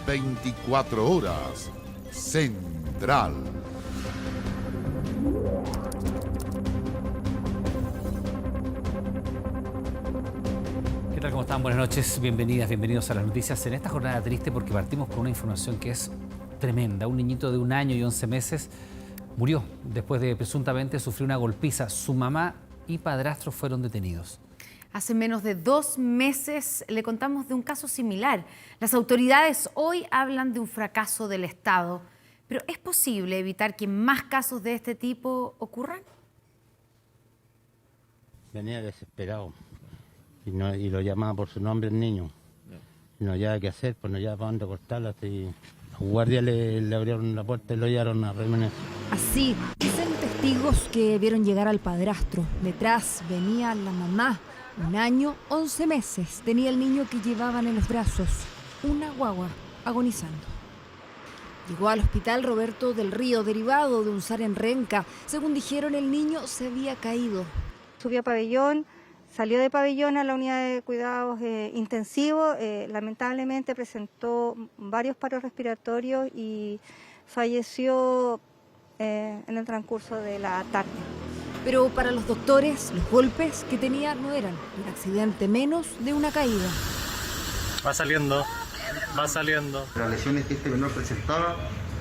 24 horas. Central. ¿Qué tal? ¿Cómo están? Buenas noches, bienvenidas, bienvenidos a las noticias en esta jornada triste porque partimos con una información que es tremenda. Un niñito de 1 año y 11 meses murió después de presuntamente sufrir una golpiza. Su mamá y padrastro fueron detenidos. Hace menos de 2 meses le contamos de un caso similar. Las autoridades hoy hablan de un fracaso del Estado. ¿Pero es posible evitar que más casos de este tipo ocurran? Venía desesperado y lo llamaba por su nombre el niño. Y no había qué hacer, pues no había para dónde cortarla. Y los guardias le abrieron la puerta y lo llevaron a Remenes. Así dicen testigos que vieron llegar al padrastro. Detrás venía la mamá. 1 año, 11 meses tenía el niño que llevaban en los brazos. Una guagua agonizando. Llegó al hospital Roberto del Río, derivado de un SAR en Renca. Según dijeron, el niño se había caído. Subió a pabellón, salió de pabellón a la unidad de cuidados intensivos. Lamentablemente presentó varios paros respiratorios y falleció en el transcurso de la tarde. Pero para los doctores, los golpes que tenía no eran un accidente menos de una caída. Va saliendo. Las lesiones que este menor presentaba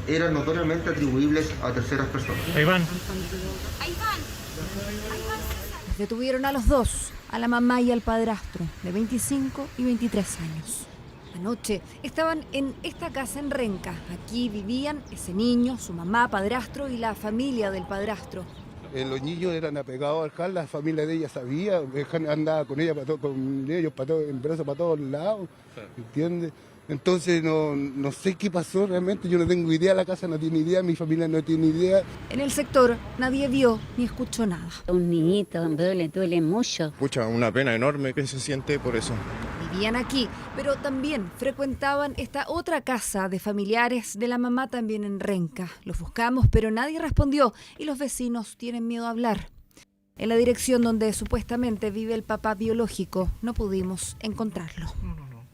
eran notoriamente atribuibles a terceras personas. Ahí van. Los detuvieron a los dos, a la mamá y al padrastro, de 25 y 23 años. Anoche estaban en esta casa en Renca. Aquí vivían ese niño, su mamá, padrastro y la familia del padrastro. Los niños eran apegados al Cal, la familia de ella sabía, andaba con ella con ellos en brazos para todos lados, ¿entiendes? Entonces no sé qué pasó realmente, yo no tengo idea, la casa no tiene idea, mi familia no tiene idea. En el sector nadie vio ni escuchó nada. Un niñito le duele mucho. Pucha, una pena enorme que se siente por eso. Vivían aquí, pero también frecuentaban esta otra casa de familiares de la mamá también en Renca. Los buscamos, pero nadie respondió y los vecinos tienen miedo a hablar. En la dirección donde supuestamente vive el papá biológico no pudimos encontrarlo.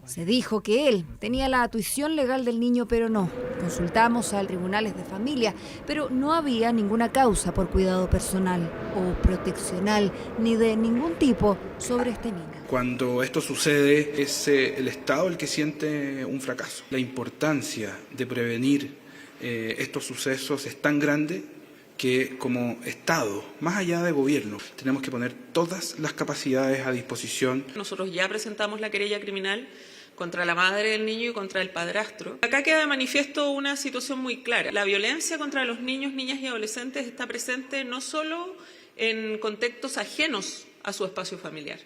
Se dijo que él tenía la tuición legal del niño, pero no. Consultamos a tribunales de familia, pero no había ninguna causa por cuidado personal o proteccional, ni de ningún tipo sobre este niño. Cuando esto sucede, es el Estado el que siente un fracaso. La importancia de prevenir estos sucesos es tan grande que como Estado, más allá de gobierno, tenemos que poner todas las capacidades a disposición. Nosotros ya presentamos la querella criminal contra la madre del niño y contra el padrastro. Acá queda de manifiesto una situación muy clara. La violencia contra los niños, niñas y adolescentes está presente no solo en contextos ajenos a su espacio familiar,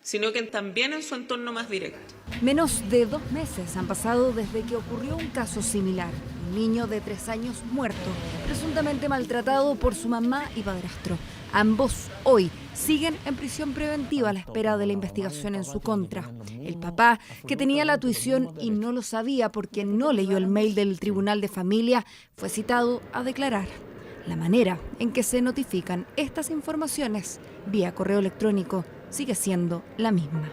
sino que también en su entorno más directo. Menos de 2 meses han pasado desde que ocurrió un caso similar. Un niño de 3 años muerto, presuntamente maltratado por su mamá y padrastro. Ambos hoy siguen en prisión preventiva a la espera de la investigación en su contra. El papá, que tenía la tuición y no lo sabía porque no leyó el mail del Tribunal de Familia, fue citado a declarar. La manera en que se notifican estas informaciones vía correo electrónico sigue siendo la misma.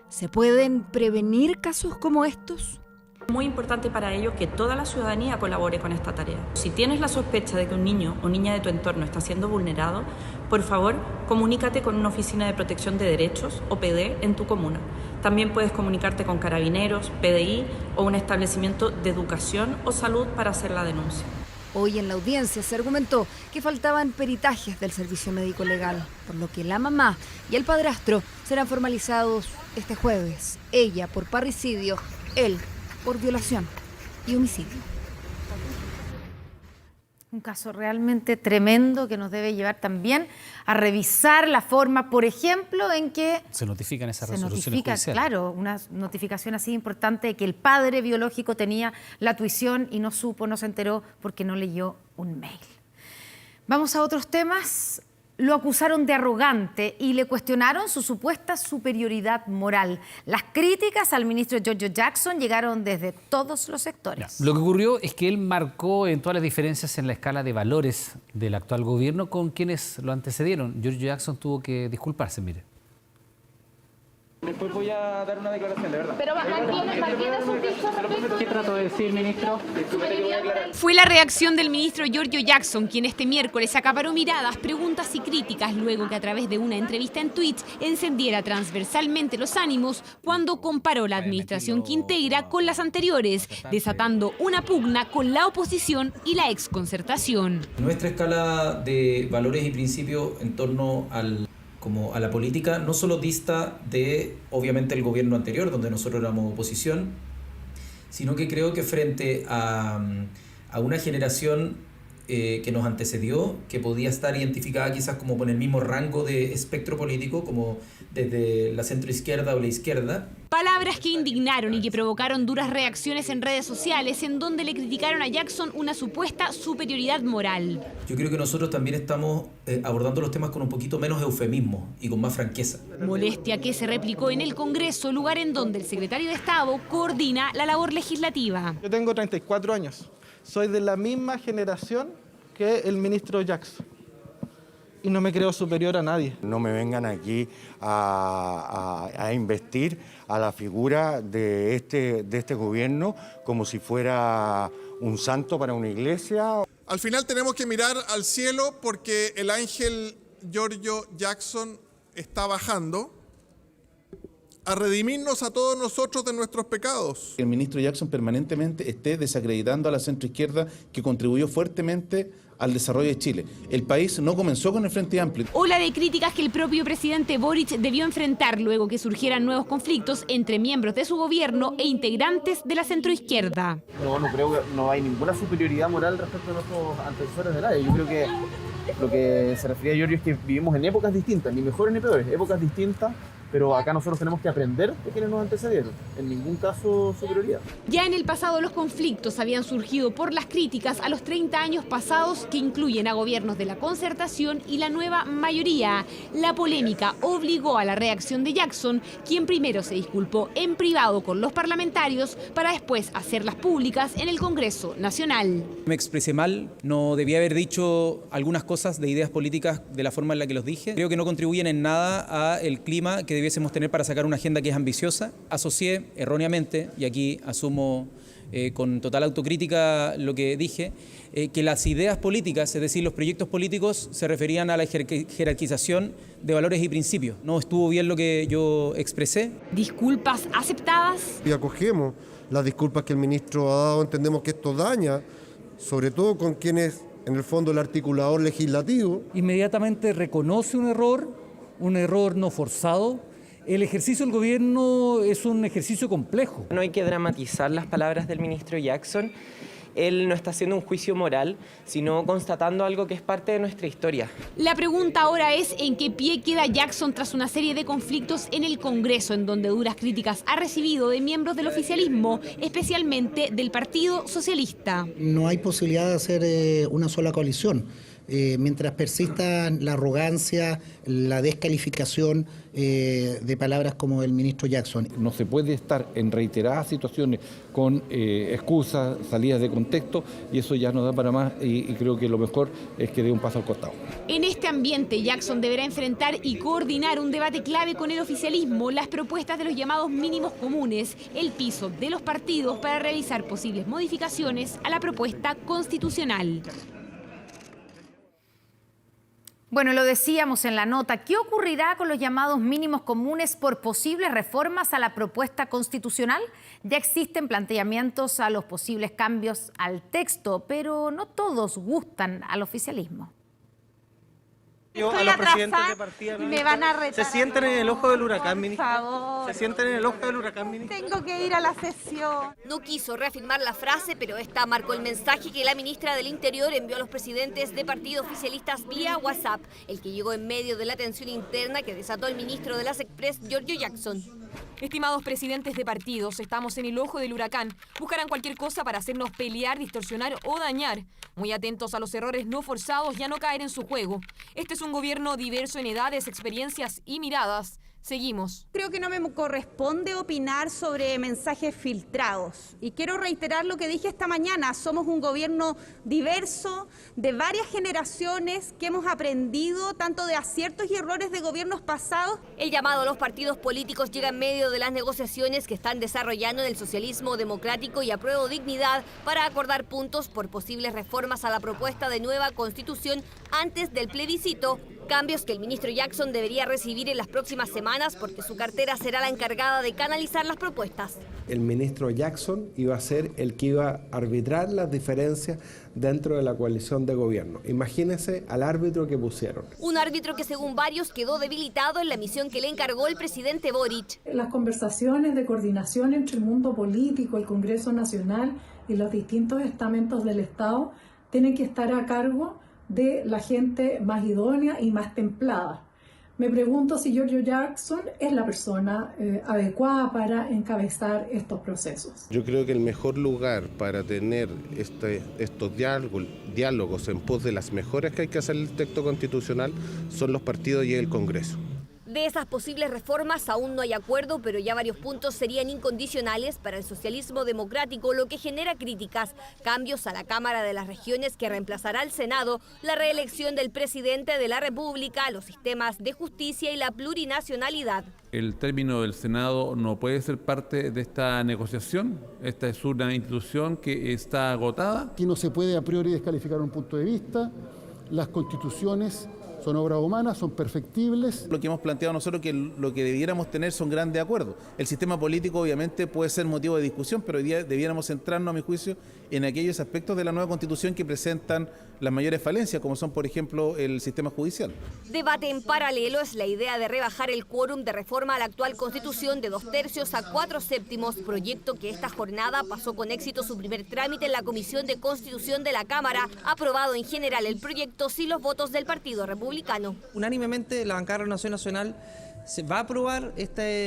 ¿Se pueden prevenir casos como estos? Muy importante para ello que toda la ciudadanía colabore con esta tarea. Si tienes la sospecha de que un niño o niña de tu entorno está siendo vulnerado, por favor, comunícate con una oficina de protección de derechos, OPD, en tu comuna. También puedes comunicarte con Carabineros, PDI o un establecimiento de educación o salud para hacer la denuncia. Hoy en la audiencia se argumentó que faltaban peritajes del servicio médico legal, por lo que la mamá y el padrastro serán formalizados este jueves. Ella por parricidio, él por violación y homicidio. Un caso realmente tremendo que nos debe llevar también a revisar la forma, por ejemplo, en que se notifican esas resoluciones judiciales. Claro, una notificación así importante de que el padre biológico tenía la tuición y no supo, no se enteró porque no leyó un mail. Vamos a otros temas. Lo acusaron de arrogante y le cuestionaron su supuesta superioridad moral. Las críticas al ministro Giorgio Jackson llegaron desde todos los sectores. Lo que ocurrió es que él marcó eventuales diferencias en la escala de valores del actual gobierno con quienes lo antecedieron. Giorgio Jackson tuvo que disculparse, mire. Después voy a dar una declaración, de verdad. Pero mantiene su dicho respecto. ¿Qué trato de decir, ministro? Fue la reacción del ministro Giorgio Jackson, quien este miércoles acaparó miradas, preguntas y críticas luego que a través de una entrevista en Twitch encendiera transversalmente los ánimos cuando comparó la administración que integra con las anteriores, desatando una pugna con la oposición y la exconcertación. Nuestra escala de valores y principios en torno a la política no solo dista de, obviamente, el gobierno anterior, donde nosotros éramos oposición, sino que creo que frente a una generación que nos antecedió, que podía estar identificada quizás como con el mismo rango de espectro político, como desde la centroizquierda o la izquierda. Palabras que indignaron y que provocaron duras reacciones en redes sociales, en donde le criticaron a Jackson una supuesta superioridad moral. Yo creo que nosotros también estamos abordando los temas con un poquito menos eufemismo y con más franqueza. Molestia que se replicó en el Congreso, lugar en donde el secretario de Estado coordina la labor legislativa. Yo tengo 34 años. Soy de la misma generación que el ministro Jackson y no me creo superior a nadie. No me vengan aquí a investir a la figura de este gobierno como si fuera un santo para una iglesia. Al final tenemos que mirar al cielo porque el ángel Giorgio Jackson está bajando a redimirnos a todos nosotros de nuestros pecados. El ministro Jackson permanentemente esté desacreditando a la centroizquierda que contribuyó fuertemente al desarrollo de Chile. El país no comenzó con el Frente Amplio. Ola de críticas que el propio presidente Boric debió enfrentar luego que surgieran nuevos conflictos entre miembros de su gobierno e integrantes de la centroizquierda. No creo que no hay ninguna superioridad moral respecto a nuestros antecesores de nadie. Yo creo que lo que se refería a Giorgio es que vivimos en épocas distintas, ni mejores ni peores, épocas distintas. Pero acá nosotros tenemos que aprender de quienes nos antecedieron. En ningún caso superioridad. Ya en el pasado los conflictos habían surgido por las críticas a los 30 años pasados que incluyen a gobiernos de la concertación y la nueva mayoría. La polémica obligó a la reacción de Jackson, quien primero se disculpó en privado con los parlamentarios para después hacerlas públicas en el Congreso Nacional. Me expresé mal, no debía haber dicho algunas cosas de ideas políticas de la forma en la que los dije. Creo que no contribuyen en nada al clima que debiésemos tener para sacar una agenda que es ambiciosa. Asocié erróneamente, y aquí asumo con total autocrítica lo que dije, que las ideas políticas, es decir, los proyectos políticos, se referían a la jerarquización de valores y principios. No estuvo bien lo que yo expresé. ¿Disculpas aceptadas? Y acogemos las disculpas que el ministro ha dado. Entendemos que esto daña, sobre todo con quien es, en el fondo, el articulador legislativo. Inmediatamente reconoce un error no forzado. El ejercicio del gobierno es un ejercicio complejo. No hay que dramatizar las palabras del ministro Jackson. Él no está haciendo un juicio moral, sino constatando algo que es parte de nuestra historia. La pregunta ahora es en qué pie queda Jackson tras una serie de conflictos en el Congreso, en donde duras críticas ha recibido de miembros del oficialismo, especialmente del Partido Socialista. No hay posibilidad de hacer una sola coalición. Mientras persista la arrogancia, la descalificación de palabras como el ministro Jackson. No se puede estar en reiteradas situaciones con excusas, salidas de contexto, y eso ya no da para más, y creo que lo mejor es que dé un paso al costado. En este ambiente, Jackson deberá enfrentar y coordinar un debate clave con el oficialismo, las propuestas de los llamados mínimos comunes, el piso de los partidos para realizar posibles modificaciones a la propuesta constitucional. Bueno, lo decíamos en la nota, ¿qué ocurrirá con los llamados mínimos comunes por posibles reformas a la propuesta constitucional? Ya existen planteamientos a los posibles cambios al texto, pero no todos gustan al oficialismo. A los presidentes de partida, ¿no? Me van a retar. ¿Se sienten en el ojo del huracán, ministro? Por favor. ¿Se sienten en el ojo del huracán, ministro? Tengo que ir a la sesión. No quiso reafirmar la frase, pero esta marcó el mensaje que la ministra del Interior envió a los presidentes de partidos oficialistas vía WhatsApp, el que llegó en medio de la tensión interna que desató el ministro de las Express, Giorgio Jackson. Estimados presidentes de partidos, estamos en el ojo del huracán. Buscarán cualquier cosa para hacernos pelear, distorsionar o dañar. Muy atentos a los errores no forzados y a no caer en su juego. Este es un gobierno diverso en edades, experiencias y miradas. Seguimos. Creo que no me corresponde opinar sobre mensajes filtrados. Y quiero reiterar lo que dije esta mañana. Somos un gobierno diverso, de varias generaciones, que hemos aprendido tanto de aciertos y errores de gobiernos pasados. El llamado a los partidos políticos llega en medio de las negociaciones que están desarrollando en el socialismo democrático y Apruebo Dignidad para acordar puntos por posibles reformas a la propuesta de nueva constitución antes del plebiscito. Cambios que el ministro Jackson debería recibir en las próximas semanas porque su cartera será la encargada de canalizar las propuestas. El ministro Jackson iba a ser el que iba a arbitrar las diferencias dentro de la coalición de gobierno. Imagínense al árbitro que pusieron. Un árbitro que según varios quedó debilitado en la misión que le encargó el presidente Boric. Las conversaciones de coordinación entre el mundo político, el Congreso Nacional y los distintos estamentos del Estado tienen que estar a cargo de la gente más idónea y más templada. Me pregunto si Giorgio Jackson es la persona adecuada para encabezar estos procesos. Yo creo que el mejor lugar para tener estos diálogos en pos de las mejoras que hay que hacer en el texto constitucional son los partidos y el Congreso. De esas posibles reformas aún no hay acuerdo, pero ya varios puntos serían incondicionales para el socialismo democrático, lo que genera críticas. Cambios a la Cámara de las Regiones que reemplazará al Senado, la reelección del presidente de la República, los sistemas de justicia y la plurinacionalidad. El término del Senado no puede ser parte de esta negociación. Esta es una institución que está agotada. Aquí no se puede a priori descalificar un punto de vista. Las constituciones son obras humanas, son perfectibles. Lo que hemos planteado nosotros que lo que debiéramos tener son grandes acuerdos. El sistema político obviamente puede ser motivo de discusión, pero hoy día debiéramos centrarnos, a mi juicio, en aquellos aspectos de la nueva Constitución que presentan las mayores falencias, como son, por ejemplo, el sistema judicial. Debate en paralelo es la idea de rebajar el quórum de reforma a la actual Constitución de 2/3 a 4/7, proyecto que esta jornada pasó con éxito su primer trámite en la Comisión de Constitución de la Cámara, aprobado en general el proyecto sin los votos del Partido Republicano. Unánimemente la bancada de Renovación Nacional se va a aprobar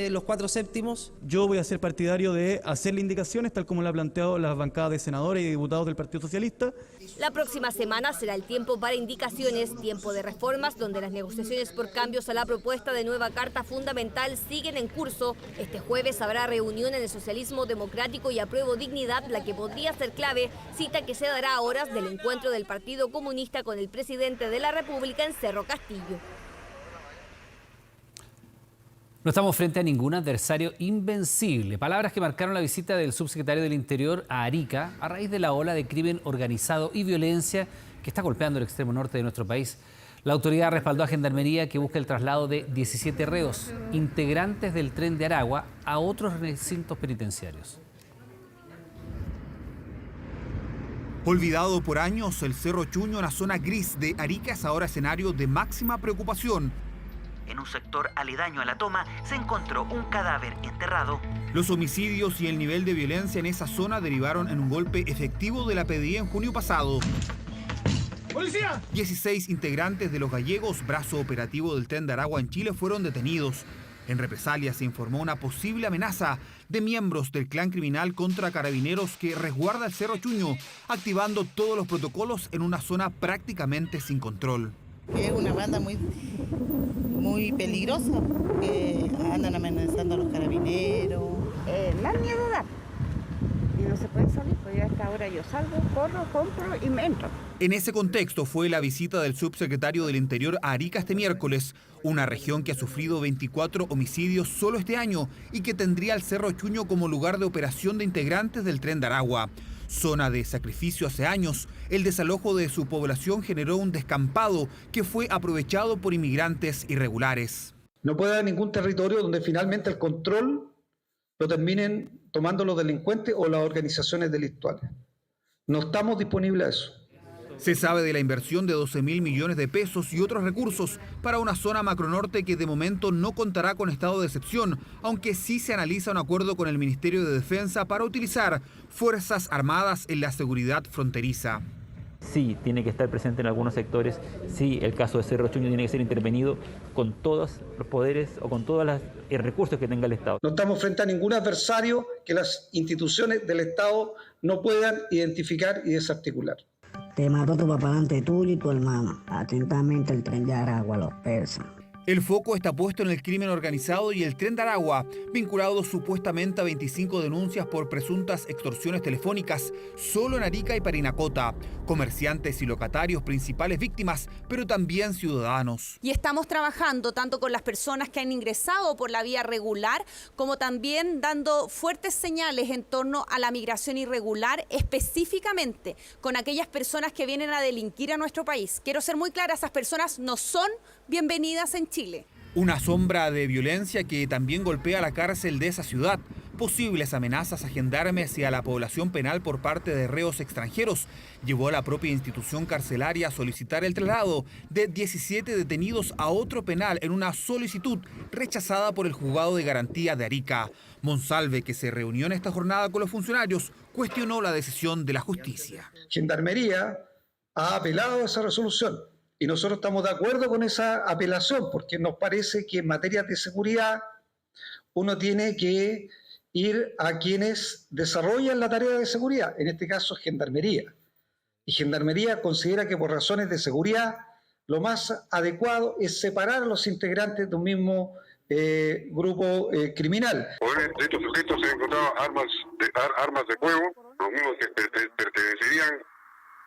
los 4/7. Yo voy a ser partidario de hacerle indicaciones, tal como lo ha planteado las bancadas de senadores y diputados del Partido Socialista. La próxima semana será el tiempo para indicaciones, tiempo de reformas, donde las negociaciones por cambios a la propuesta de nueva Carta Fundamental siguen en curso. Este jueves habrá reunión en el socialismo democrático y Apruebo Dignidad, la que podría ser clave, cita que se dará a horas del encuentro del Partido Comunista con el presidente de la República en Cerro Castillo. No estamos frente a ningún adversario invencible. Palabras que marcaron la visita del subsecretario del Interior a Arica a raíz de la ola de crimen organizado y violencia que está golpeando el extremo norte de nuestro país. La autoridad respaldó a Gendarmería, que busca el traslado de 17 reos, integrantes del Tren de Aragua, a otros recintos penitenciarios. Olvidado por años, el Cerro Chuño, la zona gris de Arica, es ahora escenario de máxima preocupación. En un sector aledaño a la toma se encontró un cadáver enterrado. Los homicidios y el nivel de violencia en esa zona derivaron en un golpe efectivo de la PDI en junio pasado. ¡Policía! 16 integrantes de los gallegos, brazo operativo del Tren de Aragua en Chile, fueron detenidos. En represalia se informó una posible amenaza de miembros del clan criminal contra carabineros que resguarda el Cerro Chuño, activando todos los protocolos en una zona prácticamente sin control. Es una banda muy peligrosa, que andan amenazando a los carabineros. Da miedo dar. Y no se puede salir, pues ya a esta hora yo salgo, corro, compro y me entro. En ese contexto fue la visita del subsecretario del Interior a Arica este miércoles, una región que ha sufrido 24 homicidios solo este año y que tendría el Cerro Chuño como lugar de operación de integrantes del Tren de Aragua. Zona de sacrificio hace años, el desalojo de su población generó un descampado que fue aprovechado por inmigrantes irregulares. No puede haber ningún territorio donde finalmente el control lo terminen tomando los delincuentes o las organizaciones delictuales. No estamos disponibles a eso. Se sabe de la inversión de 12.000 millones de pesos y otros recursos para una zona macronorte que de momento no contará con estado de excepción, aunque sí se analiza un acuerdo con el Ministerio de Defensa para utilizar fuerzas armadas en la seguridad fronteriza. Sí, tiene que estar presente en algunos sectores. Sí, el caso de Cerro Chuño tiene que ser intervenido con todos los poderes o con todos los recursos que tenga el Estado. No estamos frente a ningún adversario que las instituciones del Estado no puedan identificar y desarticular. Te mató tu papá delante tuyo y tu hermano. Atentamente el Tren de Aragua, los persas. El foco está puesto en el crimen organizado y el Tren de Aragua, vinculado supuestamente a 25 denuncias por presuntas extorsiones telefónicas, solo en Arica y Parinacota. Comerciantes y locatarios principales víctimas, pero también ciudadanos. Y estamos trabajando tanto con las personas que han ingresado por la vía regular, como también dando fuertes señales en torno a la migración irregular, específicamente con aquellas personas que vienen a delinquir a nuestro país. Quiero ser muy clara, esas personas no son bienvenidas en Chile. Una sombra de violencia que también golpea la cárcel de esa ciudad. Posibles amenazas a gendarmes y a la población penal por parte de reos extranjeros llevó a la propia institución carcelaria a solicitar el traslado de 17 detenidos a otro penal en una solicitud rechazada por el juzgado de garantía de Arica. Monsalve, que se reunió en esta jornada con los funcionarios, cuestionó la decisión de la justicia. Gendarmería ha apelado a esa resolución. Y nosotros estamos de acuerdo con esa apelación, porque nos parece que en materia de seguridad uno tiene que ir a quienes desarrollan la tarea de seguridad, en este caso Gendarmería. Y Gendarmería considera que por razones de seguridad lo más adecuado es separar a los integrantes de un mismo grupo criminal. De estos sujetos se han encontrado armas de fuego, los mismos que pertenecerían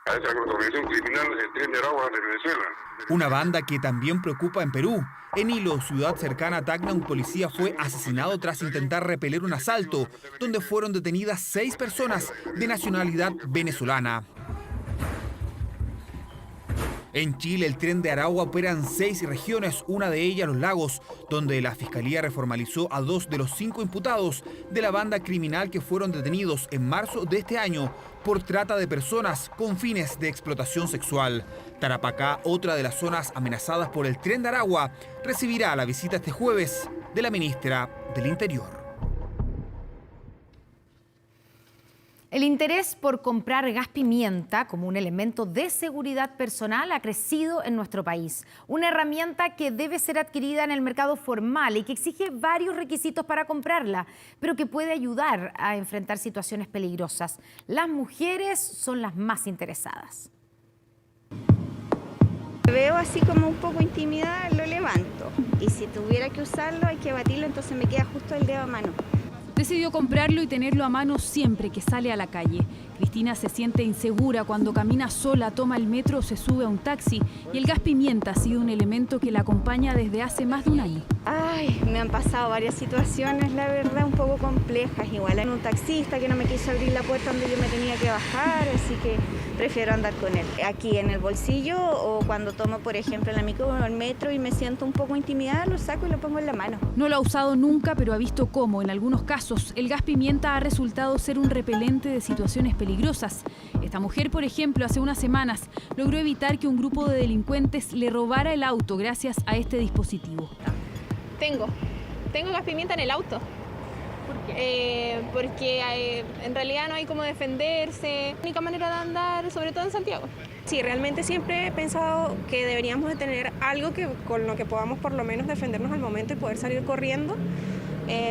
a esa organización criminal, el Tren de Aragua de Venezuela. Una banda que también preocupa en Perú. En Hilo, ciudad cercana a Tacna, un policía fue asesinado tras intentar repeler un asalto, donde fueron detenidas 6 personas de nacionalidad venezolana. En Chile, el Tren de Aragua opera en 6 regiones, una de ellas Los Lagos, donde la Fiscalía reformalizó a 2 de los 5 imputados de la banda criminal que fueron detenidos en marzo de este año por trata de personas con fines de explotación sexual. Tarapacá, otra de las zonas amenazadas por el Tren de Aragua, recibirá la visita este jueves de la ministra del Interior. El interés por comprar gas pimienta como un elemento de seguridad personal ha crecido en nuestro país. Una herramienta que debe ser adquirida en el mercado formal y que exige varios requisitos para comprarla, pero que puede ayudar a enfrentar situaciones peligrosas. Las mujeres son las más interesadas. Veo así como un poco intimidada, lo levanto. Y si tuviera que usarlo, hay que batirlo, entonces me queda justo el dedo a mano. Decidió comprarlo y tenerlo a mano siempre que sale a la calle. Cristina se siente insegura cuando camina sola, toma el metro o se sube a un taxi. Y el gas pimienta ha sido un elemento que la acompaña desde hace más de un año. Ay, me han pasado varias situaciones, la verdad, un poco complejas. Igual en un taxista que no me quiso abrir la puerta donde yo me tenía que bajar, así que prefiero andar con él. Aquí en el bolsillo o cuando tomo, por ejemplo, la micro o el metro y me siento un poco intimidada, lo saco y lo pongo en la mano. No lo ha usado nunca, pero ha visto cómo, en algunos casos, el gas pimienta ha resultado ser un repelente de situaciones peligrosas. Esta mujer, por ejemplo, hace unas semanas logró evitar que un grupo de delincuentes le robara el auto gracias a este dispositivo. Tengo gas pimienta en el auto. ¿Por qué? Porque en realidad no hay cómo defenderse. La única manera de andar, sobre todo en Santiago. Sí, realmente siempre he pensado que deberíamos de tener algo con lo que podamos por lo menos defendernos al momento y poder salir corriendo,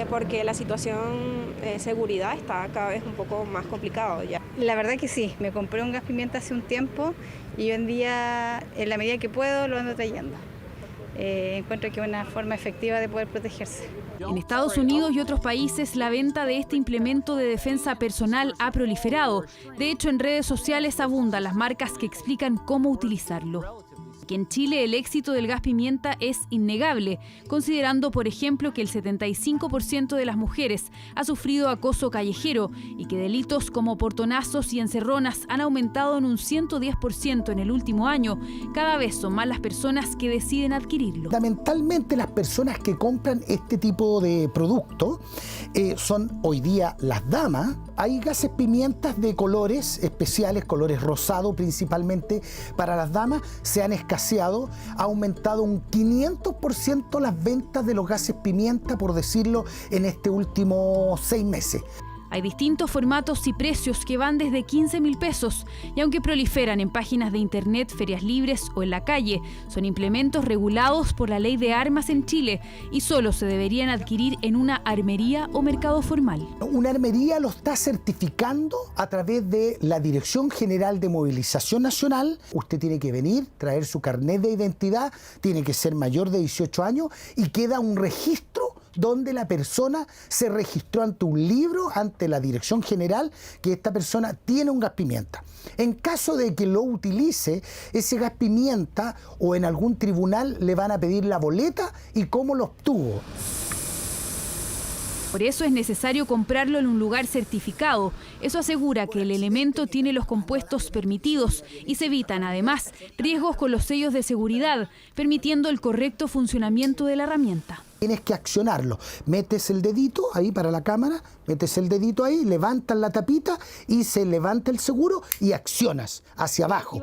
porque la situación de seguridad está cada vez un poco más complicado ya. La verdad que sí, me compré un gas pimienta hace un tiempo y hoy en día, en la medida que puedo, lo ando trayendo. Encuentro que es una forma efectiva de poder protegerse. En Estados Unidos y otros países, la venta de este implemento de defensa personal ha proliferado. De hecho, en redes sociales abundan las marcas que explican cómo utilizarlo. Que en Chile el éxito del gas pimienta es innegable, considerando, por ejemplo, que el 75% de las mujeres ha sufrido acoso callejero y que delitos como portonazos y encerronas han aumentado en un 110% en el último año. Cada vez son más las personas que deciden adquirirlo. Fundamentalmente las personas que compran este tipo de producto son hoy día las damas. Hay gases pimientas de colores especiales, colores rosado principalmente para las damas, se han escaseado, ha aumentado un 500% las ventas de los gases pimienta, por decirlo, en este último 6 meses. Hay distintos formatos y precios que van desde 15.000 pesos y aunque proliferan en páginas de internet, ferias libres o en la calle, son implementos regulados por la Ley de Armas en Chile y solo se deberían adquirir en una armería o mercado formal. Una armería lo está certificando a través de la Dirección General de Movilización Nacional. Usted tiene que venir, traer su carnet de identidad, tiene que ser mayor de 18 años y queda un registro donde la persona se registró ante un libro, ante la Dirección General, que esta persona tiene un gas pimienta. En caso de que lo utilice, ese gas pimienta o en algún tribunal le van a pedir la boleta y cómo lo obtuvo. Por eso es necesario comprarlo en un lugar certificado. Eso asegura que el elemento tiene los compuestos permitidos y se evitan, además, riesgos con los sellos de seguridad, permitiendo el correcto funcionamiento de la herramienta. Tienes que accionarlo. Metes el dedito ahí para la cámara, metes el dedito ahí, levantas la tapita y se levanta el seguro y accionas hacia abajo.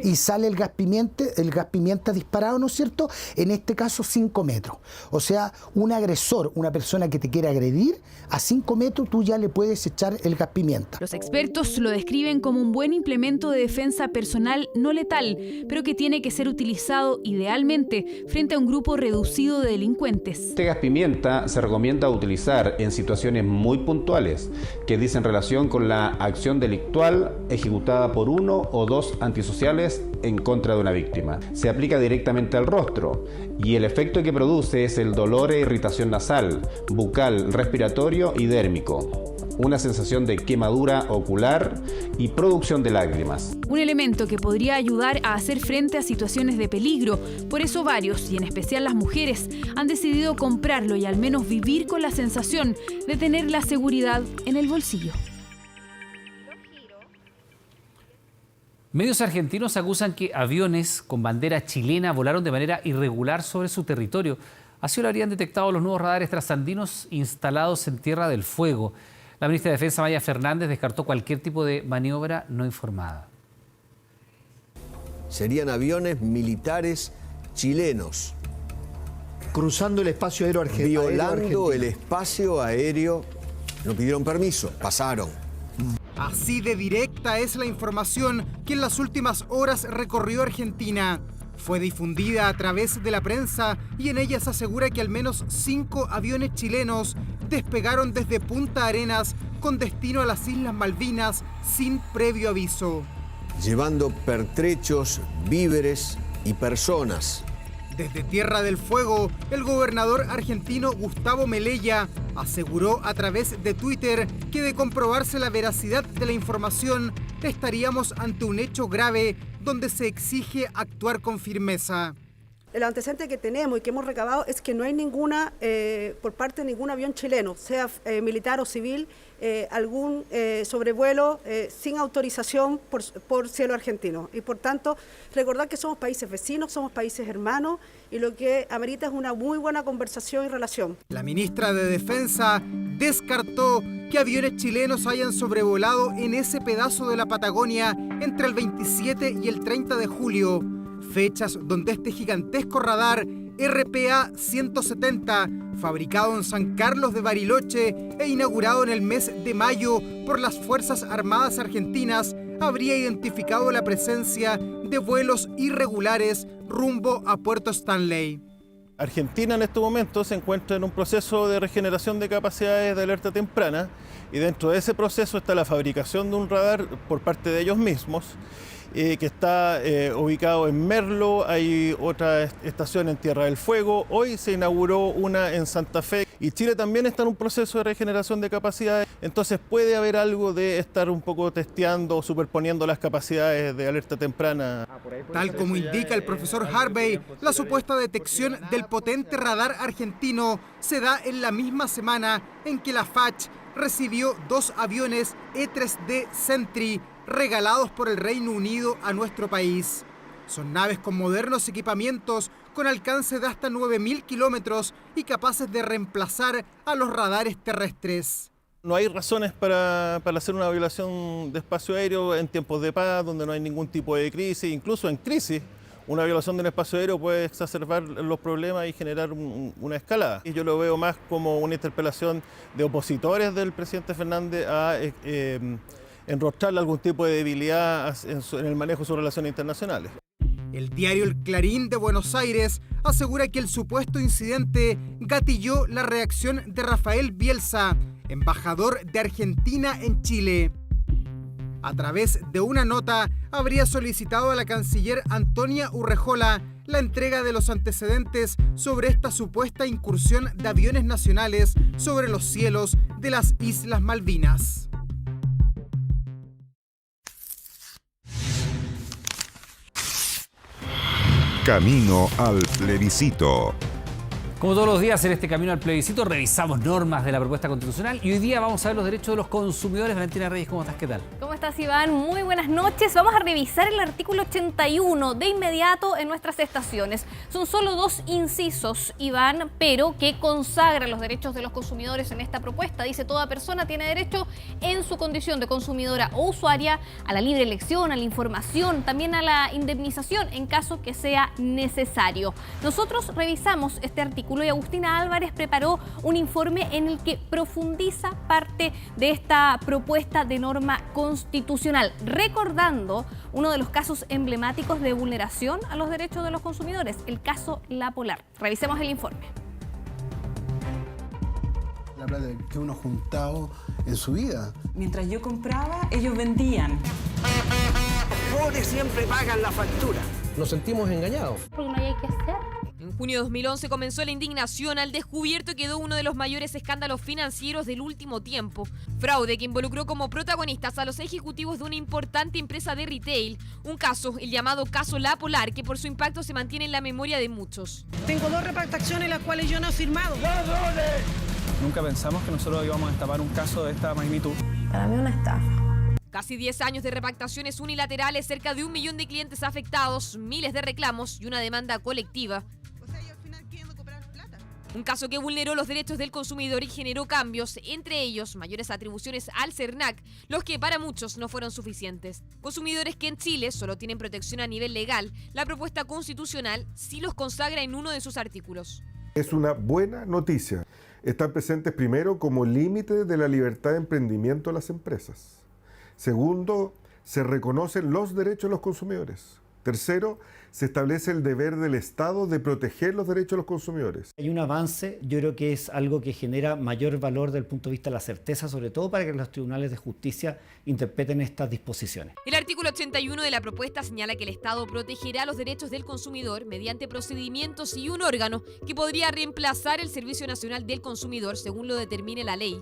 Y sale el gas pimienta disparado, ¿no es cierto? En este caso 5 metros. O sea, un agresor, una persona que te quiere agredir, a 5 metros tú ya le puedes echar el gas pimienta. Los expertos lo describen como un buen implemento de defensa personal no letal, pero que tiene que ser utilizado idealmente frente a un grupo reducido de delincuentes. Este gas pimienta se recomienda utilizar en situaciones muy puntuales que dicen relación con la acción delictual ejecutada por uno o dos antisociales en contra de una víctima. Se aplica directamente al rostro y el efecto que produce es el dolor e irritación nasal, bucal, respiratorio y dérmico. Una sensación de quemadura ocular y producción de lágrimas. Un elemento que podría ayudar a hacer frente a situaciones de peligro. Por eso varios, y en especial las mujeres, han decidido comprarlo y al menos vivir con la sensación de tener la seguridad en el bolsillo. Medios argentinos acusan que aviones con bandera chilena volaron de manera irregular sobre su territorio. Así lo habrían detectado los nuevos radares trasandinos instalados en Tierra del Fuego. La ministra de Defensa, Maya Fernández, descartó cualquier tipo de maniobra no informada. Serían aviones militares chilenos. Cruzando el espacio aéreo argentino. Violando el espacio aéreo. No pidieron permiso, pasaron. Así de directa es la información que en las últimas horas recorrió Argentina. Fue difundida a través de la prensa y en ella se asegura que al menos 5 aviones chilenos despegaron desde Punta Arenas con destino a las Islas Malvinas sin previo aviso. Llevando pertrechos, víveres y personas. Desde Tierra del Fuego, el gobernador argentino Gustavo Melella aseguró a través de Twitter que de comprobarse la veracidad de la información, estaríamos ante un hecho grave donde se exige actuar con firmeza. El antecedente que tenemos y que hemos recabado es que no hay ninguna, por parte de ningún avión chileno, sea militar o civil, algún sobrevuelo sin autorización por cielo argentino. Y por tanto, recordar que somos países vecinos, somos países hermanos y lo que amerita es una muy buena conversación y relación. La ministra de Defensa descartó que aviones chilenos hayan sobrevolado en ese pedazo de la Patagonia entre el 27 y el 30 de julio. Fechas donde este gigantesco radar RPA-170, fabricado en San Carlos de Bariloche e inaugurado en el mes de mayo por las Fuerzas Armadas Argentinas, habría identificado la presencia de vuelos irregulares rumbo a Puerto Stanley. Argentina en este momento se encuentra en un proceso de regeneración de capacidades de alerta temprana y dentro de ese proceso está la fabricación de un radar por parte de ellos mismos que está ubicado en Merlo, hay otra estación en Tierra del Fuego, hoy se inauguró una en Santa Fe y Chile también está en un proceso de regeneración de capacidades, entonces puede haber algo de estar un poco testeando o superponiendo las capacidades de alerta temprana. Tal como indica el profesor Harvey, la supuesta detección del potente radar argentino se da en la misma semana en que la FACH recibió 2 aviones E-3D Sentry regalados por el Reino Unido a nuestro país. Son naves con modernos equipamientos con alcance de hasta 9.000 kilómetros y capaces de reemplazar a los radares terrestres. No hay razones para hacer una violación de espacio aéreo en tiempos de paz, donde no hay ningún tipo de crisis, incluso en crisis. una violación del espacio aéreo puede exacerbar los problemas y generar una escalada. Y yo lo veo más como una interpelación de opositores del presidente Fernández a enrostrarle algún tipo de debilidad en el manejo de sus relaciones internacionales. El diario El Clarín de Buenos Aires asegura que el supuesto incidente gatilló la reacción de Rafael Bielsa, embajador de Argentina en Chile. A través de una nota, habría solicitado a la canciller Antonia Urrejola la entrega de los antecedentes sobre esta supuesta incursión de aviones nacionales sobre los cielos de las Islas Malvinas. Camino al plebiscito. Como todos los días en este Camino al Plebiscito revisamos normas de la propuesta constitucional y hoy día vamos a ver los derechos de los consumidores. Valentina Reyes, ¿cómo estás? ¿Qué tal? ¿Cómo estás, Iván? Muy buenas noches. Vamos a revisar el artículo 81 de inmediato en nuestras estaciones. Son solo 2 incisos, Iván, pero que consagran los derechos de los consumidores en esta propuesta. Dice: toda persona tiene derecho en su condición de consumidora o usuaria a la libre elección, a la información, también a la indemnización en caso que sea necesario. Nosotros revisamos este artículo y Agustina Álvarez preparó un informe en el que profundiza parte de esta propuesta de norma constitucional, recordando uno de los casos emblemáticos de vulneración a los derechos de los consumidores, el caso La Polar. Revisemos el informe. La plata que uno ha juntado en su vida. Mientras yo compraba, ellos vendían. Los pobres siempre pagan la factura. Nos sentimos engañados. Porque no hay que hacer. En junio de 2011 comenzó la indignación al descubierto quedó uno de los mayores escándalos financieros del último tiempo. Fraude que involucró como protagonistas a los ejecutivos de una importante empresa de retail. Un caso, el llamado caso La Polar, que por su impacto se mantiene en la memoria de muchos. Tengo 2 repactaciones las cuales yo no he firmado. ¡Ladrones! Nunca pensamos que nosotros íbamos a destapar un caso de esta magnitud. Para mí una estafa. Casi 10 años de repactaciones unilaterales, cerca de 1 millón de clientes afectados, miles de reclamos y una demanda colectiva. Un caso que vulneró los derechos del consumidor y generó cambios, entre ellos mayores atribuciones al CERNAC, los que para muchos no fueron suficientes. Consumidores que en Chile solo tienen protección a nivel legal, la propuesta constitucional sí los consagra en uno de sus artículos. Es una buena noticia. Están presentes primero como límite de la libertad de emprendimiento de las empresas. Segundo, se reconocen los derechos de los consumidores. Tercero, se establece el deber del Estado de proteger los derechos de los consumidores. Hay un avance, yo creo que es algo que genera mayor valor desde el punto de vista de la certeza, sobre todo para que los tribunales de justicia interpreten estas disposiciones. El artículo 81 de la propuesta señala que el Estado protegerá los derechos del consumidor mediante procedimientos y un órgano que podría reemplazar el Servicio Nacional del Consumidor según lo determine la ley.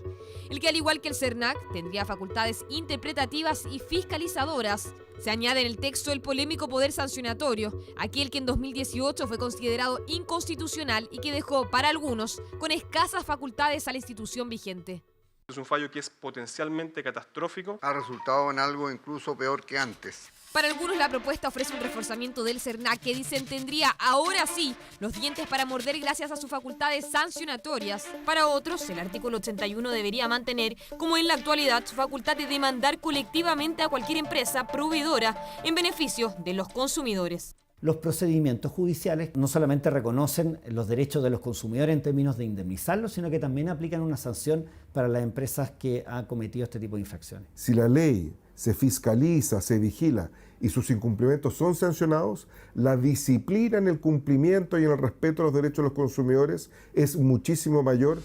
El que, al igual que el CERNAC, tendría facultades interpretativas y fiscalizadoras. Se añade en el texto el polémico poder sancionatorio, aquel que en 2018 fue considerado inconstitucional y que dejó, para algunos, con escasas facultades a la institución vigente. Es un fallo que es potencialmente catastrófico. Ha resultado en algo incluso peor que antes. Para algunos la propuesta ofrece un reforzamiento del CERNAC que dicen tendría ahora sí los dientes para morder gracias a sus facultades sancionatorias. Para otros, el artículo 81 debería mantener, como en la actualidad, su facultad de demandar colectivamente a cualquier empresa proveedora en beneficio de los consumidores. Los procedimientos judiciales no solamente reconocen los derechos de los consumidores en términos de indemnizarlos, sino que también aplican una sanción para las empresas que han cometido este tipo de infracciones. Si la ley se fiscaliza, se vigila y sus incumplimientos son sancionados, la disciplina en el cumplimiento y en el respeto a los derechos de los consumidores es muchísimo mayor.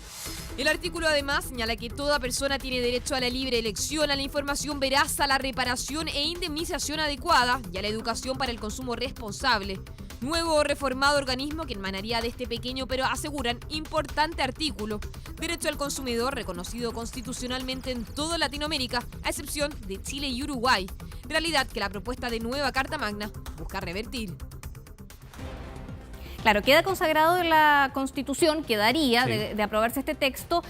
El artículo además señala que toda persona tiene derecho a la libre elección, a la información veraz, a la reparación e indemnización adecuada y a la educación para el consumo responsable. Nuevo o reformado organismo que emanaría de este pequeño, pero aseguran, importante artículo. Derecho al consumidor reconocido constitucionalmente en toda Latinoamérica, a excepción de Chile y Uruguay. Realidad que la propuesta de nueva Carta Magna busca revertir. Claro, queda consagrado en la Constitución, quedaría de aprobarse este texto,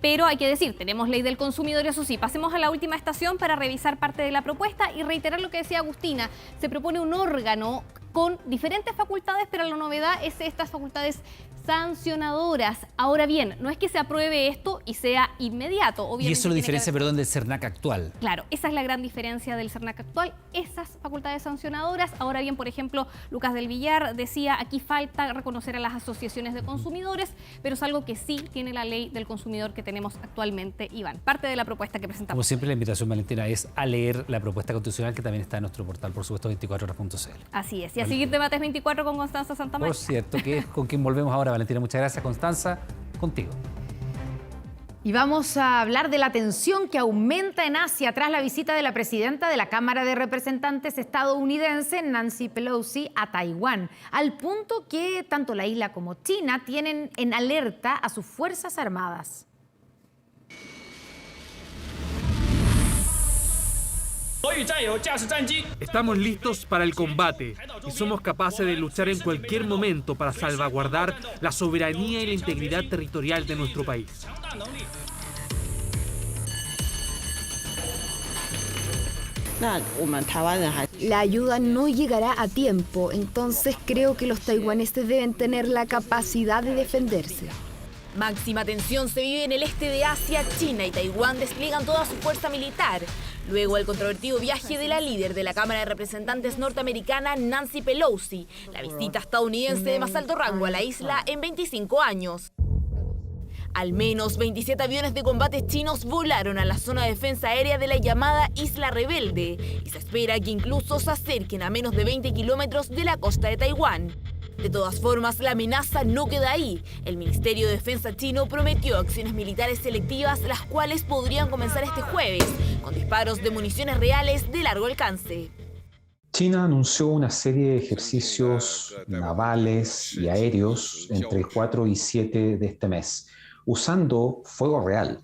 pero hay que decir, tenemos ley del consumidor y eso sí. Pasemos a la última estación para revisar parte de la propuesta y reiterar lo que decía Agustina. Se propone un órgano con diferentes facultades, pero la novedad es estas facultades sancionadoras. Ahora bien, no es que se apruebe esto y sea inmediato. Obviamente, y eso lo diferencia, perdón, del CERNAC actual. Claro, esa es la gran diferencia del CERNAC actual, esas facultades sancionadoras. Ahora bien, por ejemplo, Lucas del Villar decía, aquí falta reconocer a las asociaciones de consumidores, pero es algo que sí tiene la ley del consumidor que tenemos actualmente, Iván. Parte de la propuesta que presentamos. Como siempre, la invitación, Valentina, es a leer la propuesta constitucional que también está en nuestro portal, por supuesto, 24horas.cl. Así es. Y a seguir Debates 24 con Constanza Santamaría. Por cierto, que es con quien volvemos ahora, Valentina. Muchas gracias, Constanza. Contigo. Y vamos a hablar de la tensión que aumenta en Asia tras la visita de la presidenta de la Cámara de Representantes estadounidense, Nancy Pelosi, a Taiwán, al punto que tanto la isla como China tienen en alerta a sus Fuerzas Armadas. Estamos listos para el combate y somos capaces de luchar en cualquier momento para salvaguardar la soberanía y la integridad territorial de nuestro país. La ayuda no llegará a tiempo, entonces creo que los taiwaneses deben tener la capacidad de defenderse. Máxima tensión se vive en el este de Asia. China y Taiwán despliegan toda su fuerza militar. Luego del controvertido viaje de la líder de la Cámara de Representantes norteamericana, Nancy Pelosi, la visita estadounidense de más alto rango a la isla en 25 años. Al menos 27 aviones de combate chinos volaron a la zona de defensa aérea de la llamada Isla Rebelde y se espera que incluso se acerquen a menos de 20 kilómetros de la costa de Taiwán. De todas formas, la amenaza no queda ahí. El Ministerio de Defensa chino prometió acciones militares selectivas, las cuales podrían comenzar este jueves, con disparos de municiones reales de largo alcance. China anunció una serie de ejercicios navales y aéreos entre el 4 y 7 de este mes, usando fuego real,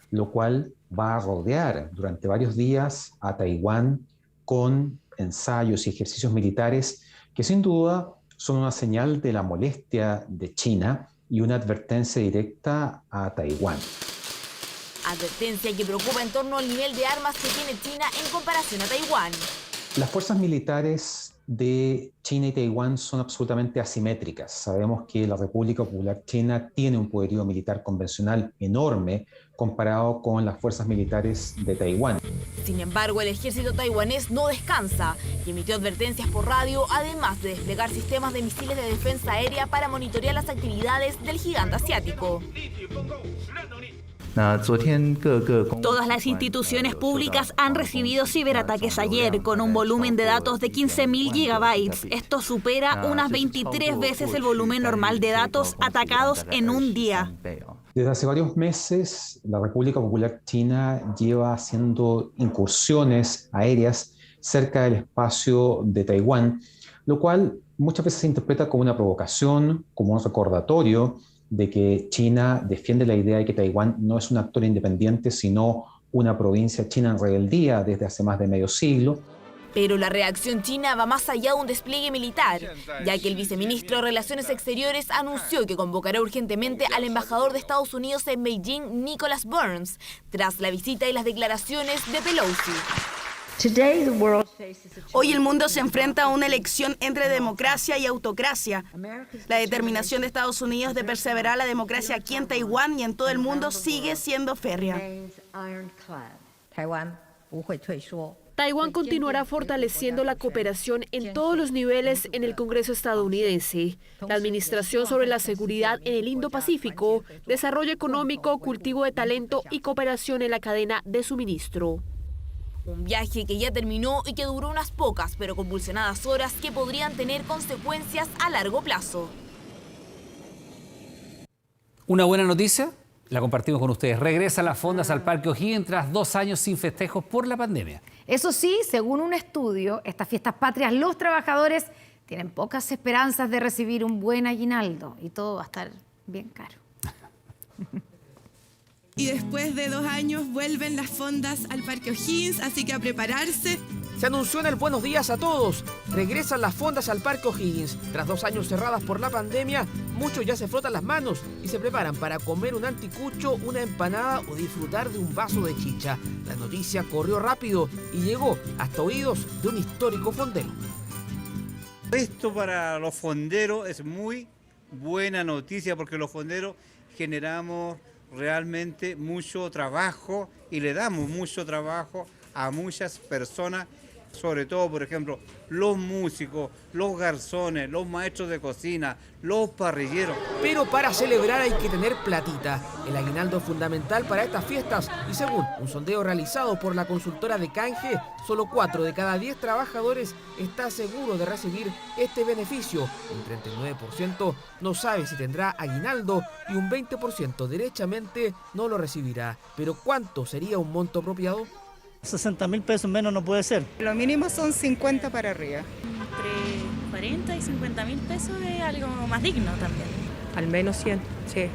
lo cual va a rodear durante varios días a Taiwán con ensayos y ejercicios militares que sin duda son una señal de la molestia de China y una advertencia directa a Taiwán. Advertencia que preocupa en torno al nivel de armas que tiene China en comparación a Taiwán. Las fuerzas militares de China y Taiwán son absolutamente asimétricas. Sabemos que la República Popular China tiene un poderío militar convencional enorme comparado con las fuerzas militares de Taiwán. Sin embargo, el ejército taiwanés no descansa y emitió advertencias por radio, además de desplegar sistemas de misiles de defensa aérea para monitorear las actividades del gigante asiático. Todas las instituciones públicas han recibido ciberataques ayer con un volumen de datos de 15.000 gigabytes. Esto supera unas 23 veces el volumen normal de datos atacados en un día. Desde hace varios meses, la República Popular China lleva haciendo incursiones aéreas cerca del espacio de Taiwán, lo cual muchas veces se interpreta como una provocación, como un recordatorio de que China defiende la idea de que Taiwán no es un actor independiente, sino una provincia china en rebeldía desde hace más de medio siglo. Pero la reacción china va más allá de un despliegue militar, ya que el viceministro de Relaciones Exteriores anunció que convocará urgentemente al embajador de Estados Unidos en Beijing, Nicholas Burns, tras la visita y las declaraciones de Pelosi. Hoy el mundo se enfrenta a una elección entre democracia y autocracia. La determinación de Estados Unidos de perseverar la democracia aquí en Taiwán y en todo el mundo sigue siendo férrea. Taiwán continuará fortaleciendo la cooperación en todos los niveles en el Congreso estadounidense. La Administración sobre la Seguridad en el Indo-Pacífico, Desarrollo Económico, Cultivo de Talento y Cooperación en la cadena de suministro. Un viaje que ya terminó y que duró unas pocas pero convulsionadas horas que podrían tener consecuencias a largo plazo. Una buena noticia, la compartimos con ustedes. Regresan las fondas al Parque O'Higgins tras 2 años sin festejos por la pandemia. Eso sí, según un estudio, estas fiestas patrias, los trabajadores tienen pocas esperanzas de recibir un buen aguinaldo y todo va a estar bien caro. Y después de 2 años vuelven las fondas al Parque O'Higgins, así que a prepararse. Se anunció en el Buenos Días a Todos. Regresan las fondas al Parque O'Higgins. Tras 2 años cerradas por la pandemia, muchos ya se frotan las manos y se preparan para comer un anticucho, una empanada o disfrutar de un vaso de chicha. La noticia corrió rápido y llegó hasta oídos de un histórico fondero. Esto para los fonderos es muy buena noticia porque los fonderos generamos realmente mucho trabajo y le damos mucho trabajo a muchas personas, sobre todo, por ejemplo, los músicos, los garzones, los maestros de cocina, los parrilleros. Pero para celebrar hay que tener platita. El aguinaldo es fundamental para estas fiestas y según un sondeo realizado por la consultora de canje, solo 4 de cada 10 trabajadores está seguro de recibir este beneficio. Un 39% no sabe si tendrá aguinaldo y un 20% derechamente no lo recibirá. Pero ¿cuánto sería un monto apropiado? 60.000 pesos menos no puede ser. Lo mínimo son 50 para arriba. Entre 40 y 50.000 pesos es algo más digno también. Al menos 100, sí.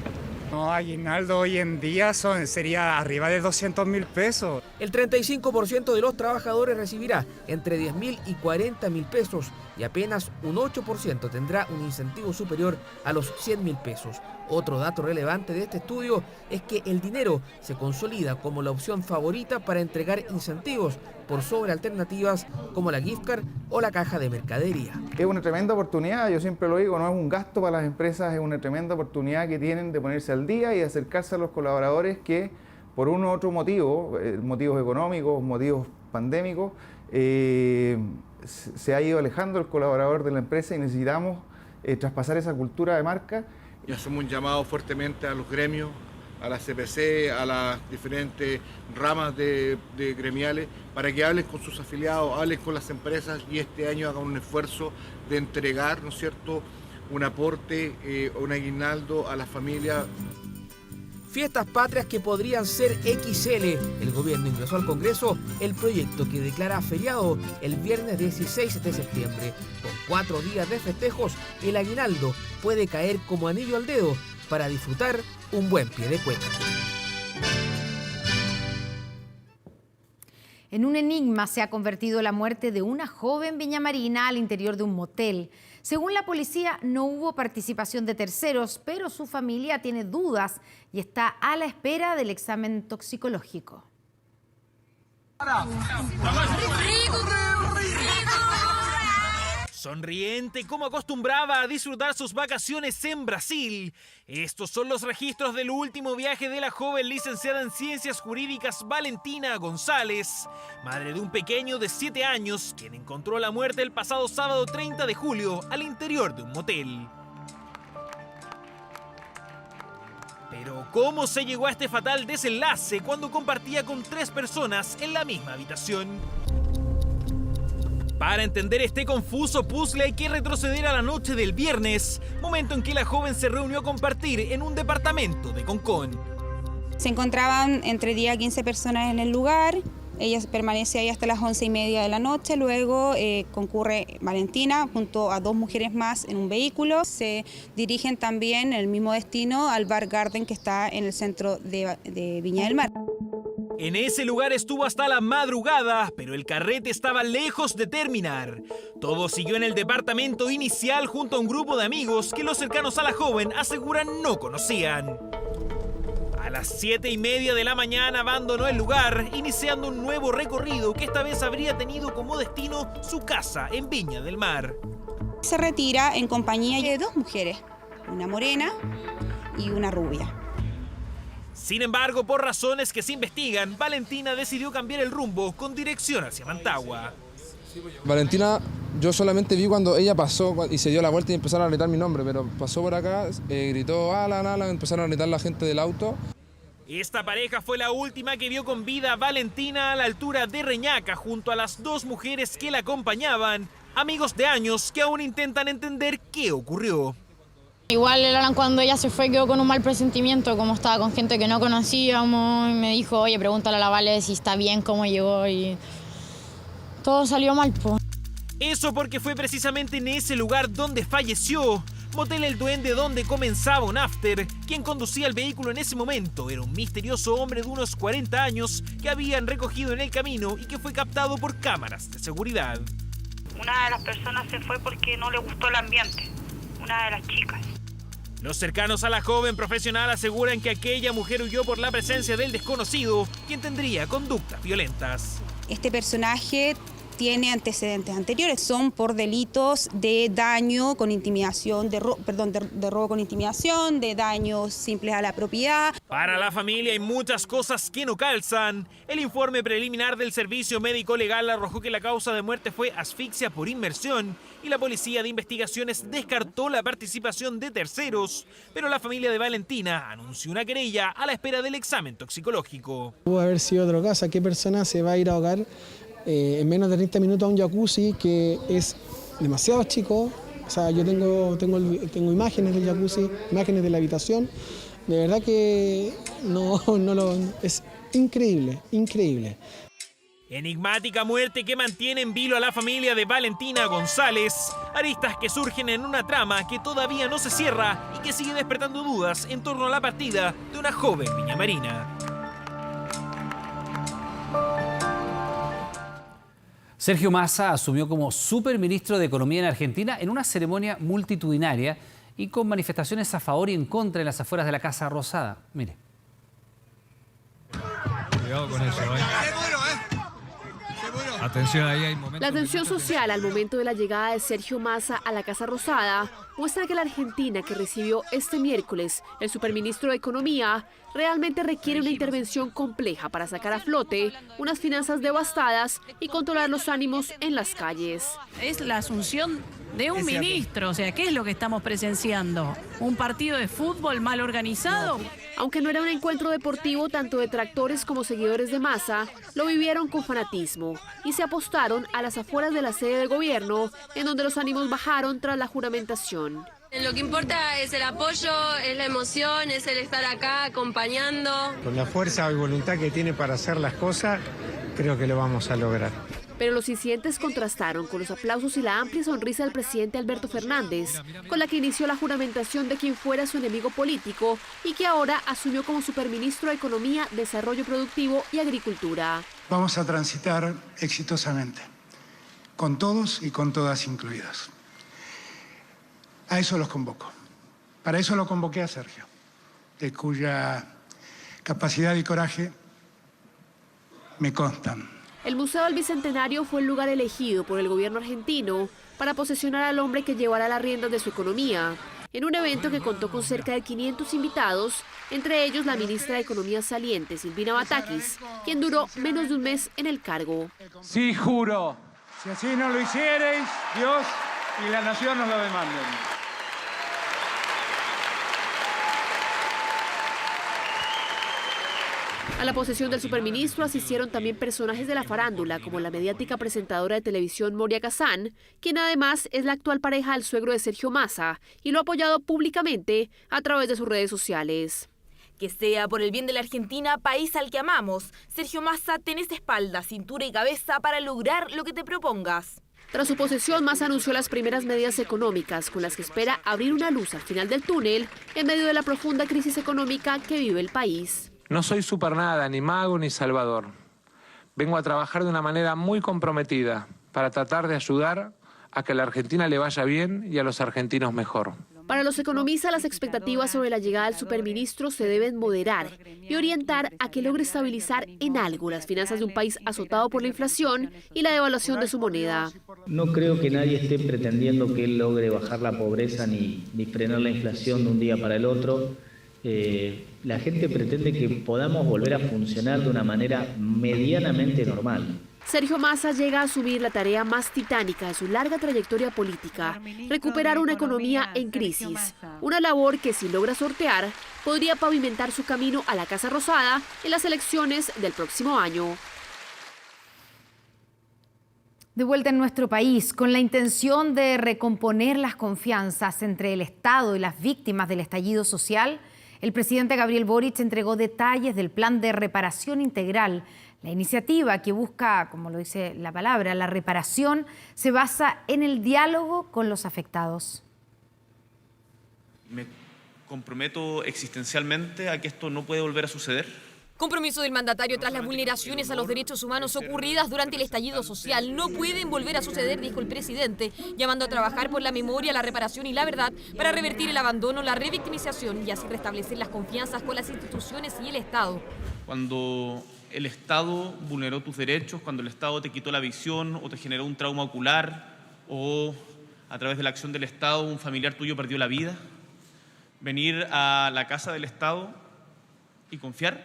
No, aguinaldo hoy en día sería arriba de 200.000 pesos. El 35% de los trabajadores recibirá entre 10.000 y 40.000 pesos y apenas un 8% tendrá un incentivo superior a los 100.000 pesos. Otro dato relevante de este estudio es que el dinero se consolida como la opción favorita para entregar incentivos por sobre alternativas como la gift card o la caja de mercadería. Es una tremenda oportunidad, yo siempre lo digo, no es un gasto para las empresas, es una tremenda oportunidad que tienen de ponerse al día y de acercarse a los colaboradores que por uno u otro motivo, motivos económicos, motivos pandémicos, se ha ido alejando el colaborador de la empresa y necesitamos traspasar esa cultura de marca. Y hacemos un llamado fuertemente a los gremios, a la CPC, a las diferentes ramas de gremiales, para que hablen con sus afiliados, hablen con las empresas y este año hagan un esfuerzo de entregar, ¿no es cierto?, un aporte, un aguinaldo a las familias. Fiestas patrias que podrían ser XL. El gobierno ingresó al Congreso el proyecto que declara feriado el viernes 16 de septiembre. Con 4 días de festejos, el aguinaldo puede caer como anillo al dedo para disfrutar un buen pie de cuesta. En un enigma se ha convertido la muerte de una joven viñamarina al interior de un motel. Según la policía, no hubo participación de terceros, pero su familia tiene dudas y está a la espera del examen toxicológico. Sonriente como acostumbraba a disfrutar sus vacaciones en Brasil. Estos son los registros del último viaje de la joven licenciada en Ciencias Jurídicas Valentina González, madre de un pequeño de 7 años, quien encontró la muerte el pasado sábado 30 de julio al interior de un motel. Pero ¿cómo se llegó a este fatal desenlace cuando compartía con 3 personas en la misma habitación? Para entender este confuso puzzle hay que retroceder a la noche del viernes, momento en que la joven se reunió a compartir en un departamento de Concón. Se encontraban entre 10 a 15 personas en el lugar. Ella permanece ahí hasta las 11:30 de la noche. Luego concurre Valentina junto a 2 mujeres más en un vehículo. Se dirigen también el mismo destino al Bar Garden que está en el centro de Viña del Mar. En ese lugar estuvo hasta la madrugada, pero el carrete estaba lejos de terminar. Todo siguió en el departamento inicial junto a un grupo de amigos que los cercanos a la joven aseguran no conocían. A las 7:30 de la mañana abandonó el lugar, iniciando un nuevo recorrido que esta vez habría tenido como destino su casa en Viña del Mar. Se retira en compañía de 2 mujeres, una morena y una rubia. Sin embargo, por razones que se investigan, Valentina decidió cambiar el rumbo con dirección hacia Mantagua. Valentina, yo solamente vi cuando ella pasó y se dio la vuelta y empezaron a gritar mi nombre, pero pasó por acá, gritó Alan, Alan, empezaron a gritar la gente del auto. Esta pareja fue la última que vio con vida a Valentina a la altura de Reñaca junto a las 2 mujeres que la acompañaban, amigos de años que aún intentan entender qué ocurrió. Igual el Alan cuando ella se fue quedó con un mal presentimiento, como estaba con gente que no conocíamos, y me dijo, oye, pregúntale a la Vale si está bien, cómo llegó, y todo salió mal, po. Eso porque fue precisamente en ese lugar donde falleció, Motel El Duende, donde comenzaba un after. Quien conducía el vehículo en ese momento era un misterioso hombre de unos 40 años que habían recogido en el camino y que fue captado por cámaras de seguridad. Una de las personas se fue porque no le gustó el ambiente, una de las chicas. Los cercanos a la joven profesional aseguran que aquella mujer huyó por la presencia del desconocido, quien tendría conductas violentas. Este personaje tiene antecedentes anteriores, son por delitos de daño con intimidación, de robo con intimidación, de daños simples a la propiedad. Para la familia hay muchas cosas que no calzan. El informe preliminar del Servicio Médico Legal arrojó que la causa de muerte fue asfixia por inmersión y la Policía de Investigaciones descartó la participación de terceros, pero la familia de Valentina anunció una querella a la espera del examen toxicológico. Pudo haber sido otro caso. ¿Qué persona se va a ir a ahogar en menos de 30 minutos a un jacuzzi que es demasiado chico? O sea, yo tengo imágenes del jacuzzi, imágenes de la habitación. De verdad que es increíble, increíble. Enigmática muerte que mantiene en vilo a la familia de Valentina González. Aristas que surgen en una trama que todavía no se cierra y que sigue despertando dudas en torno a la partida de una joven viñamarina. Sergio Massa asumió como superministro de Economía en Argentina en una ceremonia multitudinaria y con manifestaciones a favor y en contra en las afueras de la Casa Rosada. Mire. Cuidado con eso, Atención, ahí hay momentos. La tensión social al momento de la llegada de Sergio Massa a la Casa Rosada muestra que la Argentina que recibió este miércoles el superministro de Economía realmente requiere una intervención compleja para sacar a flote unas finanzas devastadas y controlar los ánimos en las calles. Es la asunción de un ministro, o sea, ¿qué es lo que estamos presenciando? ¿Un partido de fútbol mal organizado? Aunque no era un encuentro deportivo, tanto detractores como seguidores de Massa lo vivieron con fanatismo y se apostaron a las afueras de la sede de gobierno, en donde los ánimos bajaron tras la juramentación. Lo que importa es el apoyo, es la emoción, es el estar acá acompañando. Con la fuerza y voluntad que tiene para hacer las cosas, creo que lo vamos a lograr. Pero los incidentes contrastaron con los aplausos y la amplia sonrisa del presidente Alberto Fernández, con la que inició la juramentación de quien fuera su enemigo político y que ahora asumió como superministro de Economía, Desarrollo Productivo y Agricultura. Vamos a transitar exitosamente, con todos y con todas incluidos. A eso los convoco. Para eso lo convoqué a Sergio, de cuya capacidad y coraje me constan. El Museo del Bicentenario fue el lugar elegido por el gobierno argentino para posesionar al hombre que llevará las riendas de su economía, en un evento que contó con cerca de 500 invitados, entre ellos la ministra de Economía saliente, Silvina Batakis, quien duró menos de un mes en el cargo. Sí, juro. Si así no lo hiciereis, Dios y la nación nos lo demanden. A la posesión del superministro asistieron también personajes de la farándula, como la mediática presentadora de televisión Moria Kazán, quien además es la actual pareja del suegro de Sergio Massa y lo ha apoyado públicamente a través de sus redes sociales. Que sea por el bien de la Argentina, país al que amamos. Sergio Massa, tenés espalda, cintura y cabeza para lograr lo que te propongas. Tras su posesión, Massa anunció las primeras medidas económicas con las que espera abrir una luz al final del túnel en medio de la profunda crisis económica que vive el país. No soy supernada, ni mago, ni salvador. Vengo a trabajar de una manera muy comprometida para tratar de ayudar a que a la Argentina le vaya bien y a los argentinos mejor. Para los economistas, las expectativas sobre la llegada del superministro se deben moderar y orientar a que logre estabilizar en algo las finanzas de un país azotado por la inflación y la devaluación de su moneda. No creo que nadie esté pretendiendo que él logre bajar la pobreza ni frenar la inflación de un día para el otro. La gente pretende que podamos volver a funcionar de una manera medianamente normal. Sergio Massa llega a asumir la tarea más titánica de su larga trayectoria política, recuperar una economía en crisis, una labor que si logra sortear, podría pavimentar su camino a la Casa Rosada en las elecciones del próximo año. De vuelta en nuestro país, con la intención de recomponer las confianzas entre el Estado y las víctimas del estallido social, el presidente Gabriel Boric entregó detalles del plan de reparación integral. La iniciativa, que busca, como lo dice la palabra, la reparación, se basa en el diálogo con los afectados. Me comprometo existencialmente a que esto no puede volver a suceder. Compromiso del mandatario tras las vulneraciones a los derechos humanos ocurridas durante el estallido social. No pueden volver a suceder, dijo el presidente, llamando a trabajar por la memoria, la reparación y la verdad para revertir el abandono, la revictimización y así restablecer las confianzas con las instituciones y el Estado. Cuando el Estado vulneró tus derechos, cuando el Estado te quitó la visión o te generó un trauma ocular o a través de la acción del Estado un familiar tuyo perdió la vida. Venir a la casa del Estado y confiar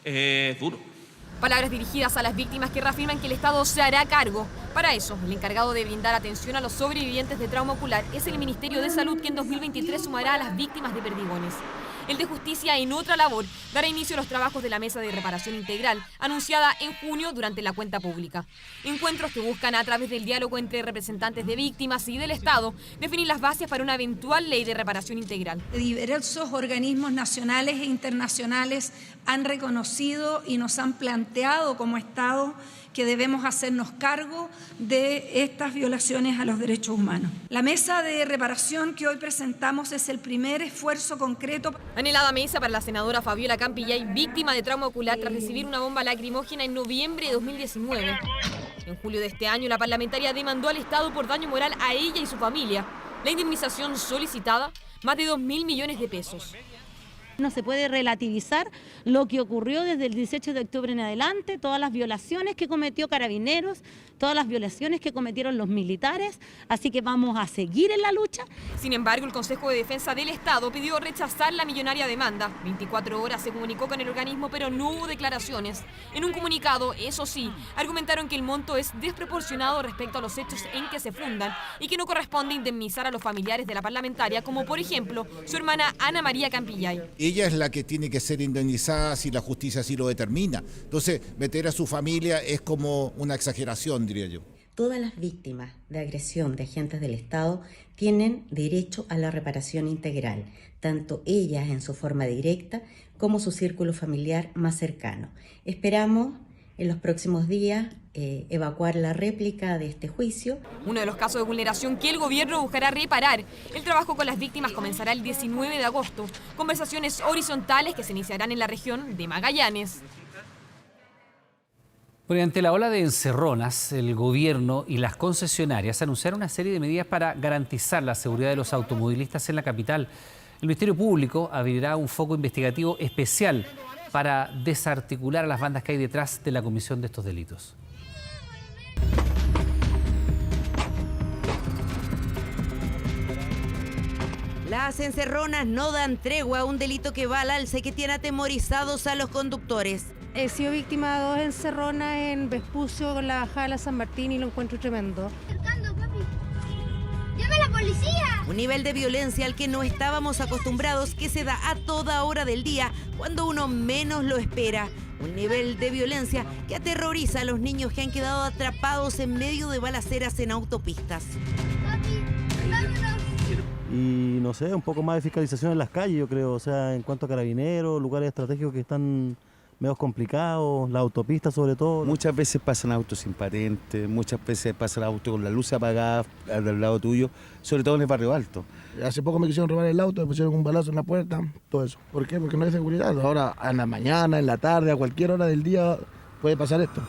es duro. Palabras dirigidas a las víctimas que reafirman que el Estado se hará cargo. Para eso, el encargado de brindar atención a los sobrevivientes de trauma ocular es el Ministerio de Salud, que en 2023 sumará a las víctimas de perdigones. El de Justicia, en otra labor, dará inicio a los trabajos de la Mesa de Reparación Integral, anunciada en junio durante la cuenta pública. Encuentros que buscan, a través del diálogo entre representantes de víctimas y del Estado, definir las bases para una eventual ley de reparación integral. Diversos organismos nacionales e internacionales han reconocido y nos han planteado como Estado que debemos hacernos cargo de estas violaciones a los derechos humanos. La mesa de reparación que hoy presentamos es el primer esfuerzo concreto. Anhelada mesa para la senadora Fabiola Campillay, víctima de trauma ocular tras recibir una bomba lacrimógena en noviembre de 2019. En julio de este año, la parlamentaria demandó al Estado por daño moral a ella y su familia. La indemnización solicitada, más de 2.000 millones de pesos. No se puede relativizar lo que ocurrió desde el 18 de octubre en adelante, todas las violaciones que cometió Carabineros, todas las violaciones que cometieron los militares, así que vamos a seguir en la lucha. Sin embargo, el Consejo de Defensa del Estado pidió rechazar la millonaria demanda. 24 horas se comunicó con el organismo, pero no hubo declaraciones. En un comunicado, eso sí, argumentaron que el monto es desproporcionado respecto a los hechos en que se fundan y que no corresponde indemnizar a los familiares de la parlamentaria, como por ejemplo su hermana Ana María Campillay. Ella es la que tiene que ser indemnizada si la justicia así lo determina. Entonces, meter a su familia es como una exageración, diría yo. Todas las víctimas de agresión de agentes del Estado tienen derecho a la reparación integral, tanto ellas en su forma directa como su círculo familiar más cercano. Esperamos en los próximos días evacuar la réplica de este juicio. Uno de los casos de vulneración que el gobierno buscará reparar. El trabajo con las víctimas comenzará el 19 de agosto. Conversaciones horizontales que se iniciarán en la región de Magallanes. Bueno, ante la ola de encerronas, el gobierno y las concesionarias anunciaron una serie de medidas para garantizar la seguridad de los automovilistas en la capital. El Ministerio Público abrirá un foco investigativo especial para desarticular a las bandas que hay detrás de la comisión de estos delitos. Las encerronas no dan tregua a un delito que va al alza y que tiene atemorizados a los conductores. He sido víctima de 2 encerronas en Vespucio con la bajada de la San Martín y lo encuentro tremendo. ¡Llama a la policía! Un nivel de violencia al que no estábamos acostumbrados, que se da a toda hora del día, cuando uno menos lo espera. Un nivel de violencia que aterroriza a los niños que han quedado atrapados en medio de balaceras en autopistas. Y no sé, un poco más de fiscalización en las calles, yo creo, o sea, en cuanto a carabineros, lugares estratégicos que están medio complicados, la autopista sobre todo. Muchas veces pasan autos sin patente, muchas veces pasan autos con la luz apagada al lado tuyo, sobre todo en el barrio alto. Hace poco me quisieron robar el auto, me pusieron un balazo en la puerta, todo eso. ¿Por qué? Porque no hay seguridad. Ahora, en la mañana, en la tarde, a cualquier hora del día puede pasar esto.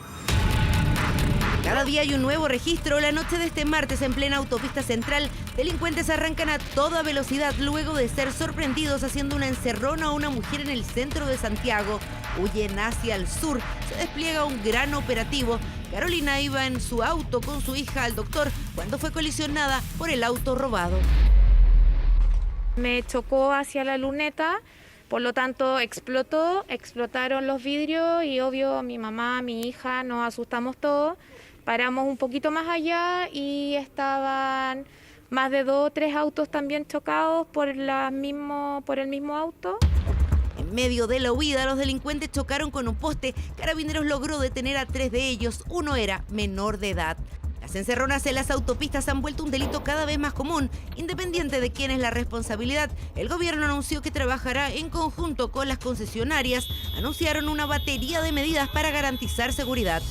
Cada día hay un nuevo registro. La noche de este martes, en plena autopista central, delincuentes arrancan a toda velocidad luego de ser sorprendidos haciendo una encerrona a una mujer en el centro de Santiago. Huyen hacia el sur. Se despliega un gran operativo. Carolina iba en su auto con su hija al doctor cuando fue colisionada por el auto robado. Me chocó hacia la luneta, por lo tanto explotaron los vidrios y obvio mi mamá, mi hija, nos asustamos todos. Paramos un poquito más allá y estaban más de 2 o 3 autos también chocados por el mismo auto. En medio de la huida, los delincuentes chocaron con un poste. Carabineros logró detener a 3 de ellos. Uno era menor de edad. Las encerronas en las autopistas han vuelto un delito cada vez más común. Independiente de quién es la responsabilidad, el gobierno anunció que trabajará en conjunto con las concesionarias. Anunciaron una batería de medidas para garantizar seguridad.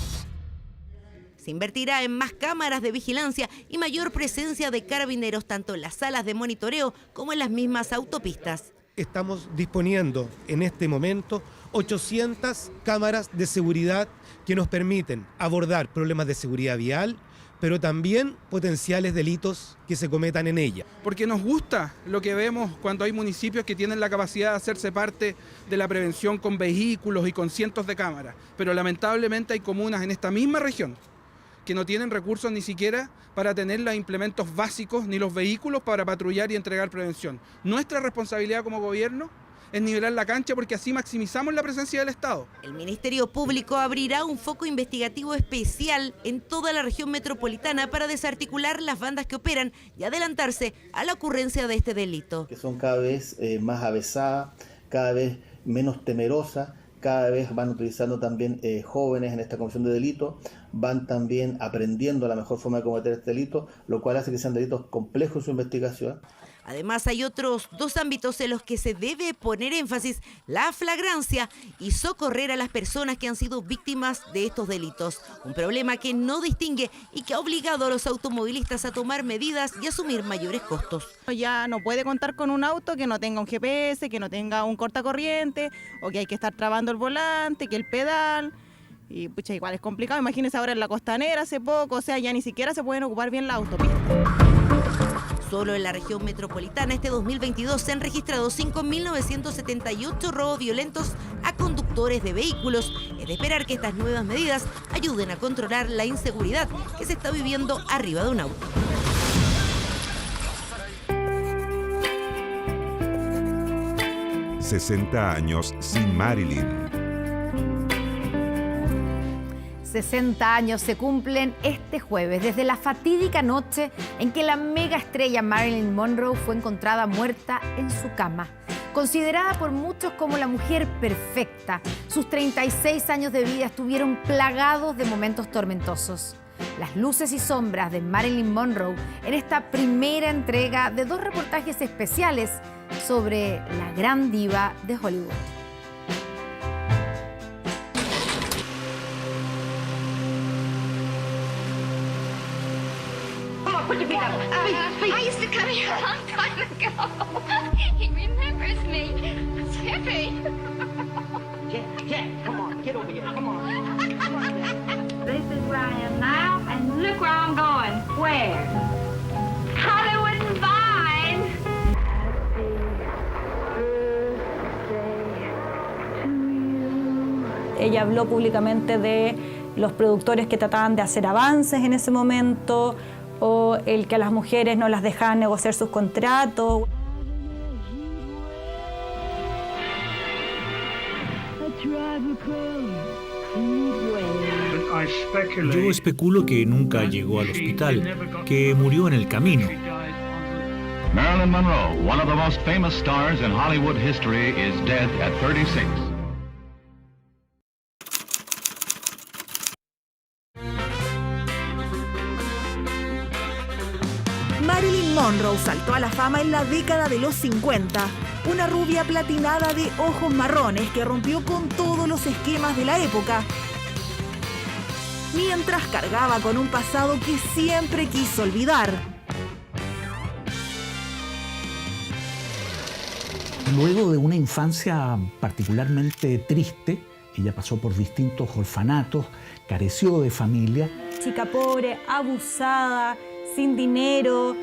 Se invertirá en más cámaras de vigilancia y mayor presencia de carabineros tanto en las salas de monitoreo como en las mismas autopistas. Estamos disponiendo en este momento 800 cámaras de seguridad que nos permiten abordar problemas de seguridad vial, pero también potenciales delitos que se cometan en ella. Porque nos gusta lo que vemos cuando hay municipios que tienen la capacidad de hacerse parte de la prevención con vehículos y con cientos de cámaras, pero lamentablemente hay comunas en esta misma región que no tienen recursos ni siquiera para tener los implementos básicos ni los vehículos para patrullar y entregar prevención. Nuestra responsabilidad como gobierno es nivelar la cancha porque así maximizamos la presencia del Estado. El Ministerio Público abrirá un foco investigativo especial en toda la región metropolitana para desarticular las bandas que operan y adelantarse a la ocurrencia de este delito. Que son cada vez más avesadas, cada vez menos temerosas, cada vez van utilizando también jóvenes en esta comisión de delitos, van también aprendiendo la mejor forma de cometer este delito, lo cual hace que sean delitos complejos en su investigación. Además, hay otros 2 ámbitos en los que se debe poner énfasis: la flagrancia y socorrer a las personas que han sido víctimas de estos delitos. Un problema que no distingue y que ha obligado a los automovilistas a tomar medidas y asumir mayores costos. Ya no puede contar con un auto que no tenga un GPS, que no tenga un cortacorriente, o que hay que estar trabando el volante, que el pedal. Y pucha, igual es complicado. Imagínense ahora en la Costanera hace poco, o sea, ya ni siquiera se pueden ocupar bien la autopista. Solo en la región metropolitana este 2022 se han registrado 5.978 robos violentos a conductores de vehículos. Es de esperar que estas nuevas medidas ayuden a controlar la inseguridad que se está viviendo arriba de un auto. «60 años sin Marilyn». 60 años se cumplen este jueves, desde la fatídica noche en que la mega estrella Marilyn Monroe fue encontrada muerta en su cama. Considerada por muchos como la mujer perfecta, sus 36 años de vida estuvieron plagados de momentos tormentosos. Las luces y sombras de Marilyn Monroe en esta primera entrega de 2 reportajes especiales sobre la gran diva de Hollywood. Put your feet up. I used to come here a long time ago. He remembers me. It's Hippie. Jack, come on. Get over here. Come on. This is where I am now, and look where I'm going. Where? Hollywood and Vine. Ella habló públicamente de los productores que trataban de hacer avances en ese momento, o el que a las mujeres no las dejaban negociar sus contratos. Yo especulo que nunca llegó al hospital, que murió en el camino. Marilyn Monroe, one of the most famous stars in Hollywood history, is dead at 36. Marilyn Monroe saltó a la fama en la década de los 50, una rubia platinada de ojos marrones que rompió con todos los esquemas de la época, mientras cargaba con un pasado que siempre quiso olvidar. Luego de una infancia particularmente triste, ella pasó por distintos orfanatos, careció de familia. Chica pobre, abusada, sin dinero.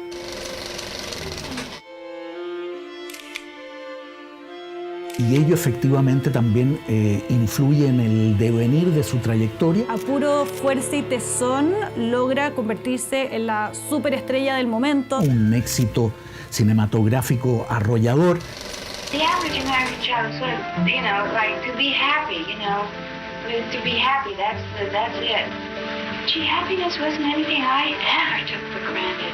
Y ello efectivamente también influye en el devenir de su trayectoria. A puro fuerza y tesón logra convertirse en la superestrella del momento. Un éxito cinematográfico arrollador. The average American child is sort of, like to be happy, to be happy, that's it. Gee, happiness wasn't anything I ever took for granted.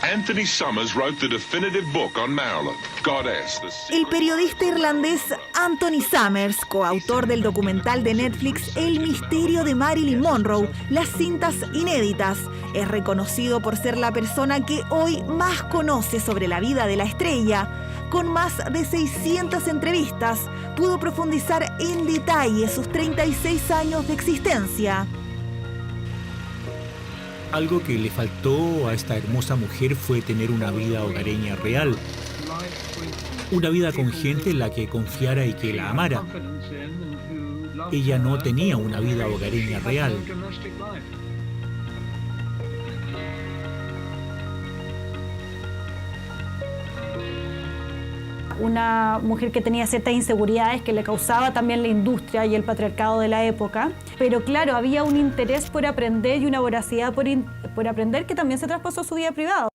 Anthony Summers wrote the definitive book on Marilyn, Goddess. El periodista irlandés Anthony Summers, coautor del documental de Netflix El misterio de Marilyn Monroe, las cintas inéditas, es reconocido por ser la persona que hoy más conoce sobre la vida de la estrella. Con más de 600 entrevistas, pudo profundizar en detalle sus 36 años de existencia. Algo que le faltó a esta hermosa mujer fue tener una vida hogareña real. Una vida con gente en la que confiara y que la amara. Ella no tenía una vida hogareña real. Una mujer que tenía ciertas inseguridades que le causaba también la industria y el patriarcado de la época. Pero claro, había un interés por aprender y una voracidad por aprender que también se traspasó a su vida privada.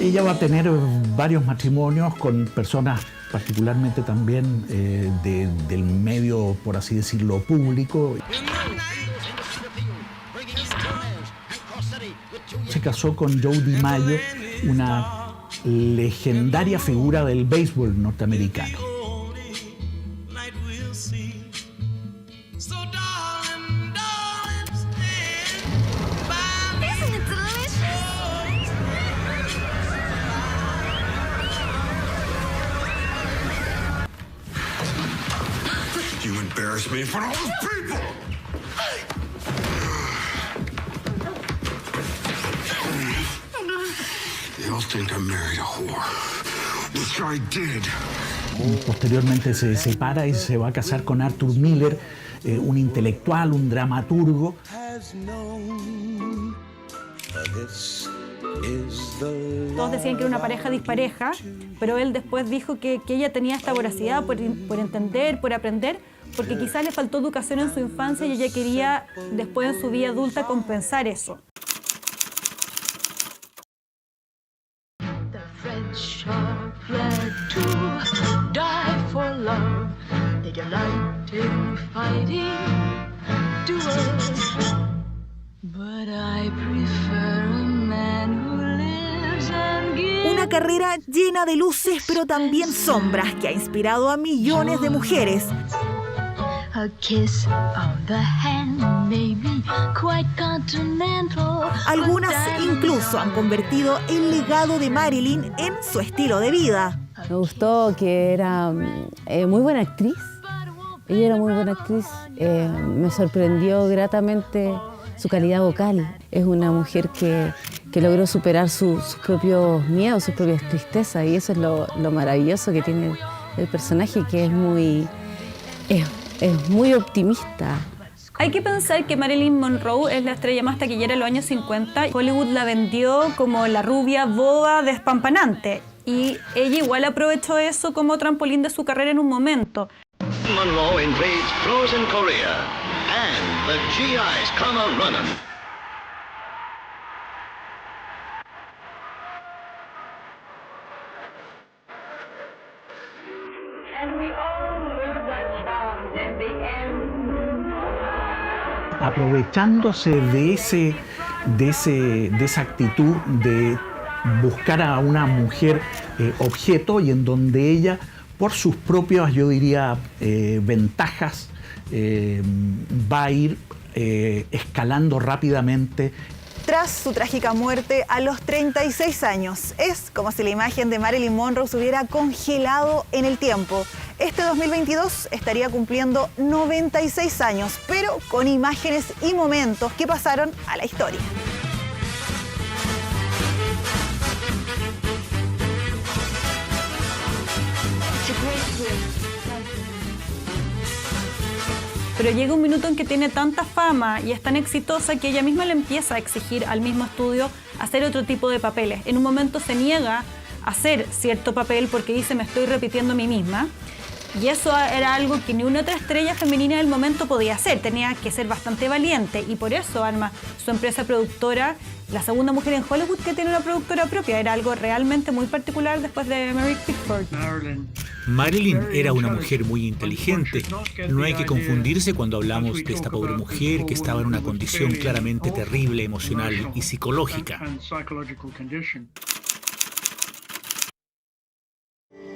Ella va a tener varios matrimonios con personas particularmente también del medio, por así decirlo, público. Se casó con Joe DiMaggio, una legendaria figura del béisbol norteamericano. You embarrass me in front of all those people! They all think I married a whore, which I did. Posteriormente se separa y se va a casar con Arthur Miller, un intelectual, un dramaturgo. Todos decían que era una pareja dispareja, pero él después dijo que ella tenía esta voracidad por entender, por aprender, porque quizás le faltó educación en su infancia y ella quería después en su vida adulta compensar eso. Una carrera llena de luces, pero también sombras, que ha inspirado a millones de mujeres. Algunas incluso han convertido el legado de Marilyn en su estilo de vida. Me gustó que era muy buena actriz. Ella era muy buena actriz. Me sorprendió gratamente su calidad vocal. Es una mujer que logró superar sus propios miedos, sus propias tristezas, y eso es lo maravilloso que tiene el personaje, que es muy optimista. Hay que pensar que Marilyn Monroe es la estrella más taquillera de los años 50. Hollywood la vendió como la rubia boba despampanante, y ella igual aprovechó eso como trampolín de su carrera en un momento. Monroe invades frozen Korea, and the GIs come a-running. Aprovechándose de esa actitud de buscar a una mujer objeto, y en donde ella, por sus propias, yo diría, ventajas, va a ir escalando rápidamente. Tras su trágica muerte a los 36 años, es como si la imagen de Marilyn Monroe se hubiera congelado en el tiempo. Este 2022 estaría cumpliendo 96 años, pero con imágenes y momentos que pasaron a la historia. Pero llega un minuto en que tiene tanta fama y es tan exitosa que ella misma le empieza a exigir al mismo estudio hacer otro tipo de papeles. En un momento se niega a hacer cierto papel porque dice: me estoy repitiendo a mí misma. Y eso era algo que ni una otra estrella femenina del momento podía hacer. Tenía que ser bastante valiente, y por eso arma su empresa productora, la segunda mujer en Hollywood que tiene una productora propia. Era algo realmente muy particular después de Mary Pickford. Marilyn era una mujer muy inteligente. No hay que confundirse cuando hablamos de esta pobre mujer que estaba en una condición claramente terrible, emocional y psicológica.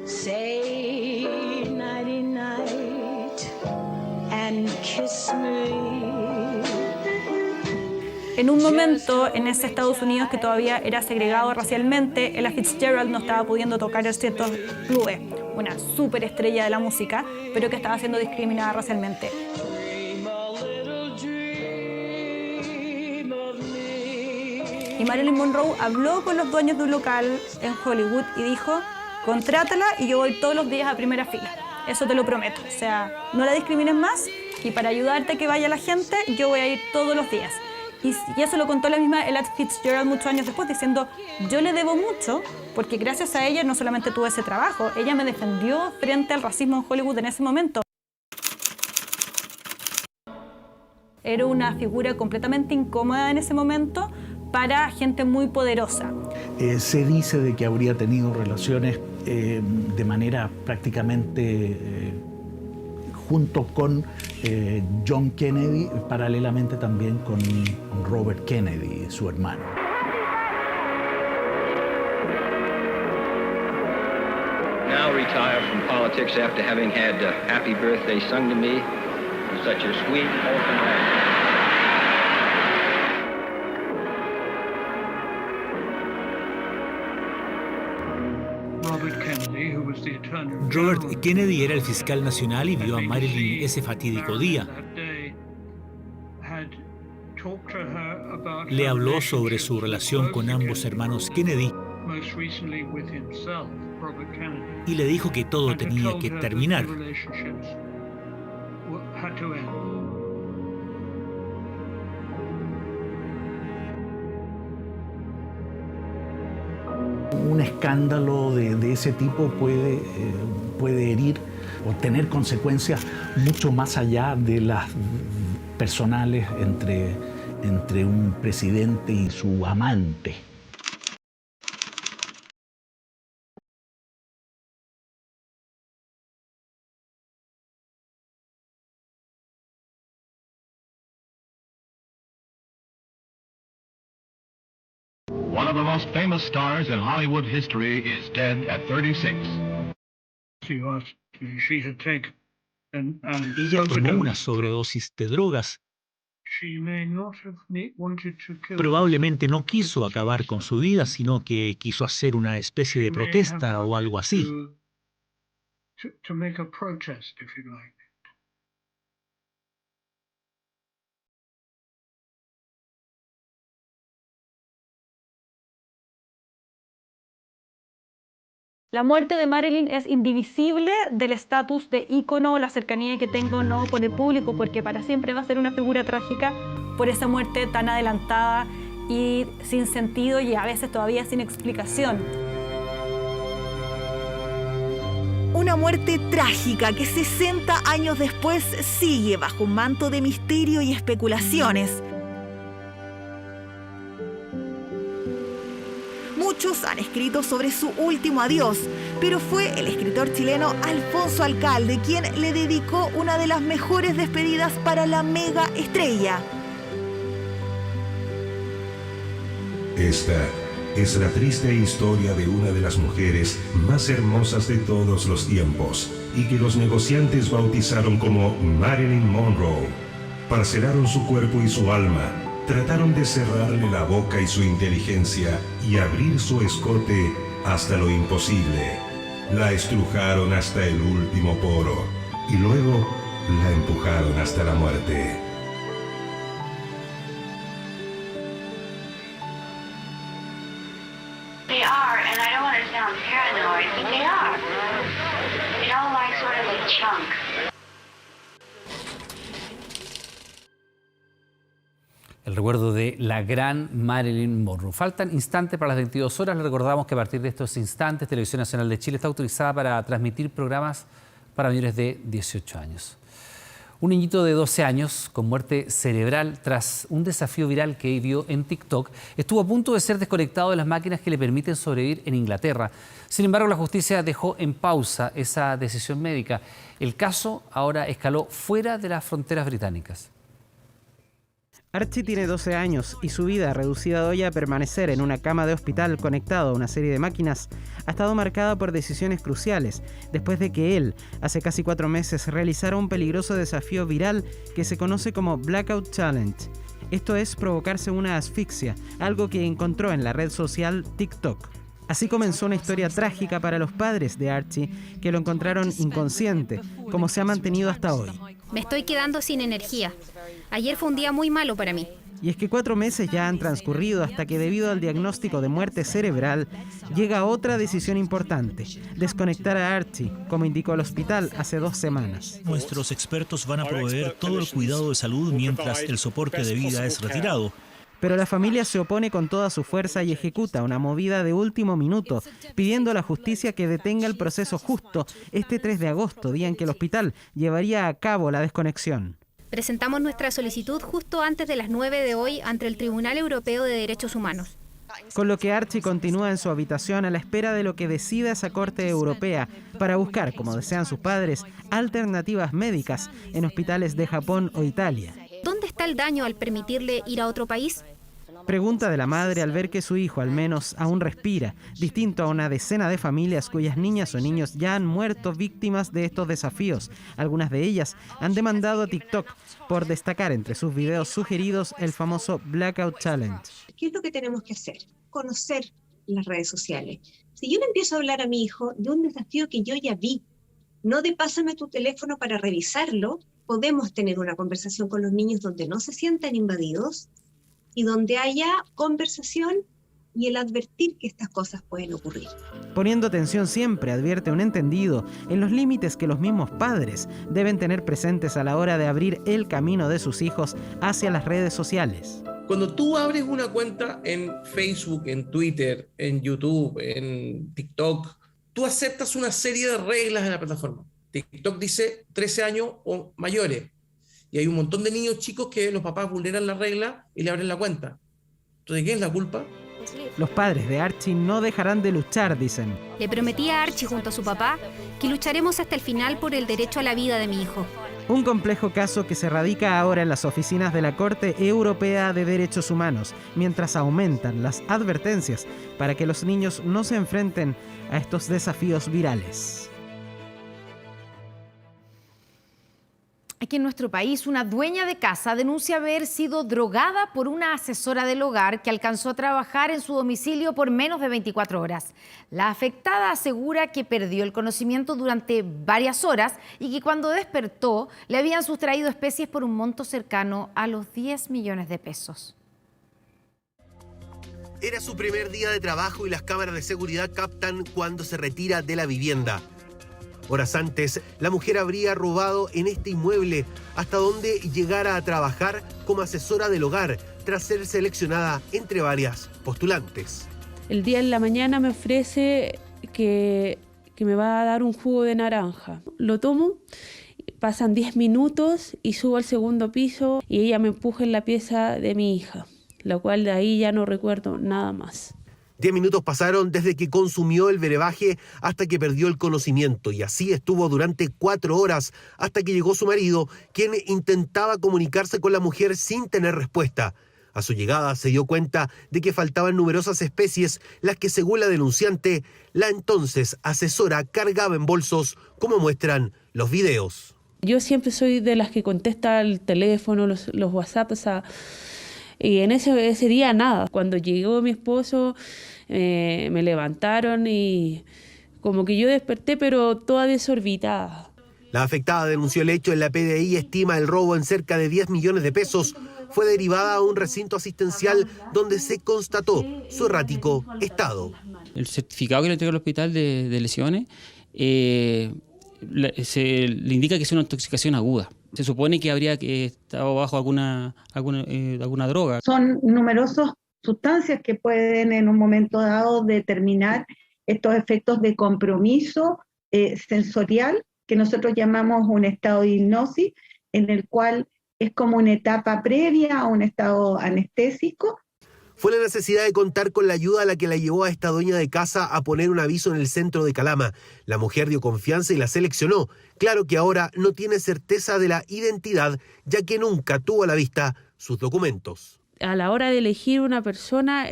Say nighty night and kiss me. En un momento, en ese Estados Unidos que todavía era segregado racialmente, Ella Fitzgerald no estaba pudiendo tocar en ciertos clubes. una superestrella de la música, pero que estaba siendo discriminada racialmente. Y Marilyn Monroe habló con los dueños de un local en Hollywood y dijo: contrátala y yo voy todos los días a primera fila. Eso te lo prometo. O sea, no la discrimines más y para ayudarte a que vaya la gente, yo voy a ir todos los días. Y eso lo contó la misma Ella Fitzgerald muchos años después, diciendo: yo le debo mucho porque gracias a ella no solamente tuve ese trabajo, ella me defendió frente al racismo en Hollywood en ese momento. Era una figura completamente incómoda en ese momento para gente muy poderosa. Se dice de que habría tenido relaciones de manera prácticamente junto con John Kennedy, paralelamente también con Robert Kennedy, su hermano. Now retire from politics after having had Happy Birthday sung to me in such a sweet, open way. Robert Kennedy era el fiscal nacional y vio a Marilyn ese fatídico día. Le habló sobre su relación con ambos hermanos Kennedy y le dijo que todo tenía que terminar. Un escándalo de ese tipo puede herir o tener consecuencias mucho más allá de las personales entre un presidente y su amante. One of the most famous stars in Hollywood history is dead at 36. Ella tomó una sobredosis de drogas. Probablemente no quiso acabar con su vida, sino que quiso hacer una especie de protesta o algo así. La muerte de Marilyn es indivisible del estatus de ícono, la cercanía que tengo no por el público, porque para siempre va a ser una figura trágica por esa muerte tan adelantada y sin sentido y a veces todavía sin explicación. Una muerte trágica que 60 años después sigue bajo un manto de misterio y especulaciones. Muchos han escrito sobre su último adiós, pero fue el escritor chileno Alfonso Alcalde quien le dedicó una de las mejores despedidas para la mega estrella. Esta es la triste historia de una de las mujeres más hermosas de todos los tiempos y que los negociantes bautizaron como Marilyn Monroe. Parcelaron su cuerpo y su alma. Trataron de cerrarle la boca y su inteligencia y abrir su escote hasta lo imposible. La estrujaron hasta el último poro y luego la empujaron hasta la muerte. They are, and I don't want to sound paranoid, but they are. You know, like sort of a chunk. El recuerdo de la gran Marilyn Monroe. Faltan instantes para las 22 horas. Le recordamos que a partir de estos instantes, Televisión Nacional de Chile está autorizada para transmitir programas para mayores de 18 años. Un niñito de 12 años con muerte cerebral tras un desafío viral que vio en TikTok estuvo a punto de ser desconectado de las máquinas que le permiten sobrevivir en Inglaterra. Sin embargo, la justicia dejó en pausa esa decisión médica. El caso ahora escaló fuera de las fronteras británicas. Archie tiene 12 años y su vida, reducida hoy a permanecer en una cama de hospital conectado a una serie de máquinas, ha estado marcada por decisiones cruciales después de que él, hace casi 4 meses, realizara un peligroso desafío viral que se conoce como Blackout Challenge. Esto es provocarse una asfixia, algo que encontró en la red social TikTok. Así comenzó una historia trágica para los padres de Archie, que lo encontraron inconsciente, como se ha mantenido hasta hoy. Me estoy quedando sin energía. Ayer fue un día muy malo para mí. Y es que 4 meses ya han transcurrido hasta que, debido al diagnóstico de muerte cerebral, llega otra decisión importante: desconectar a Archie, como indicó el hospital hace 2 semanas. Nuestros expertos van a proveer todo el cuidado de salud mientras el soporte de vida es retirado. Pero la familia se opone con toda su fuerza y ejecuta una movida de último minuto, pidiendo a la justicia que detenga el proceso justo este 3 de agosto, día en que el hospital llevaría a cabo la desconexión. Presentamos nuestra solicitud justo antes de las 9 de hoy ante el Tribunal Europeo de Derechos Humanos. Con lo que Archie continúa en su habitación a la espera de lo que decida esa Corte Europea para buscar, como desean sus padres, alternativas médicas en hospitales de Japón o Italia. ¿Dónde está el daño al permitirle ir a otro país? Pregunta de la madre al ver que su hijo al menos aún respira, distinto a una decena de familias cuyas niñas o niños ya han muerto víctimas de estos desafíos. Algunas de ellas han demandado a TikTok por destacar entre sus videos sugeridos el famoso Blackout Challenge. ¿Qué es lo que tenemos que hacer? Conocer las redes sociales. Si yo le empiezo a hablar a mi hijo de un desafío que yo ya vi, no de pásame tu teléfono para revisarlo, podemos tener una conversación con los niños donde no se sientan invadidos y donde haya conversación y el advertir que estas cosas pueden ocurrir. Poniendo atención siempre, advierte un entendido, en los límites que los mismos padres deben tener presentes a la hora de abrir el camino de sus hijos hacia las redes sociales. Cuando tú abres una cuenta en Facebook, en Twitter, en YouTube, en TikTok, tú aceptas una serie de reglas de la plataforma. TikTok dice 13 años o mayores. Y hay un montón de niños chicos que los papás vulneran la regla y le abren la cuenta. Entonces, ¿quién es la culpa? Los padres de Archie no dejarán de luchar, dicen. Le prometí a Archie junto a su papá que lucharemos hasta el final por el derecho a la vida de mi hijo. Un complejo caso que se radica ahora en las oficinas de la Corte Europea de Derechos Humanos, mientras aumentan las advertencias para que los niños no se enfrenten a estos desafíos virales. Aquí en nuestro país, una dueña de casa denuncia haber sido drogada por una asesora del hogar que alcanzó a trabajar en su domicilio por menos de 24 horas. La afectada asegura que perdió el conocimiento durante varias horas y que cuando despertó le habían sustraído especies por un monto cercano a los 10 millones de pesos. Era su primer día de trabajo y las cámaras de seguridad captan cuando se retira de la vivienda. Horas antes, la mujer habría robado en este inmueble hasta donde llegara a trabajar como asesora del hogar tras ser seleccionada entre varias postulantes. El día en la mañana me ofrece que me va a dar un jugo de naranja. Lo tomo, pasan 10 minutos y subo al segundo piso y ella me empuja en la pieza de mi hija, lo cual de ahí ya no recuerdo nada más. 10 minutos pasaron desde que consumió el brebaje hasta que perdió el conocimiento y así estuvo durante 4 horas hasta que llegó su marido, quien intentaba comunicarse con la mujer sin tener respuesta. A su llegada se dio cuenta de que faltaban numerosas especies, las que según la denunciante, la entonces asesora cargaba en bolsos, como muestran los videos. Yo siempre soy de las que contesta el teléfono, los WhatsApp, y en ese día nada. Cuando llegó mi esposo me levantaron y como que yo desperté pero toda desorbitada. La afectada denunció el hecho en la PDI y estima el robo en cerca de 10 millones de pesos. Fue derivada a un recinto asistencial donde se constató su errático estado. El certificado que le entrega al hospital de lesiones le indica que es una intoxicación aguda. Se supone que habría estado bajo alguna droga. Son numerosas sustancias que pueden en un momento dado determinar estos efectos de compromiso sensorial, que nosotros llamamos un estado de hipnosis, en el cual es como una etapa previa a un estado anestésico. Fue la necesidad de contar con la ayuda la que la llevó a esta dueña de casa a poner un aviso en el centro de Calama. La mujer dio confianza y la seleccionó. Claro que ahora no tiene certeza de la identidad, ya que nunca tuvo a la vista sus documentos. A la hora de elegir una persona,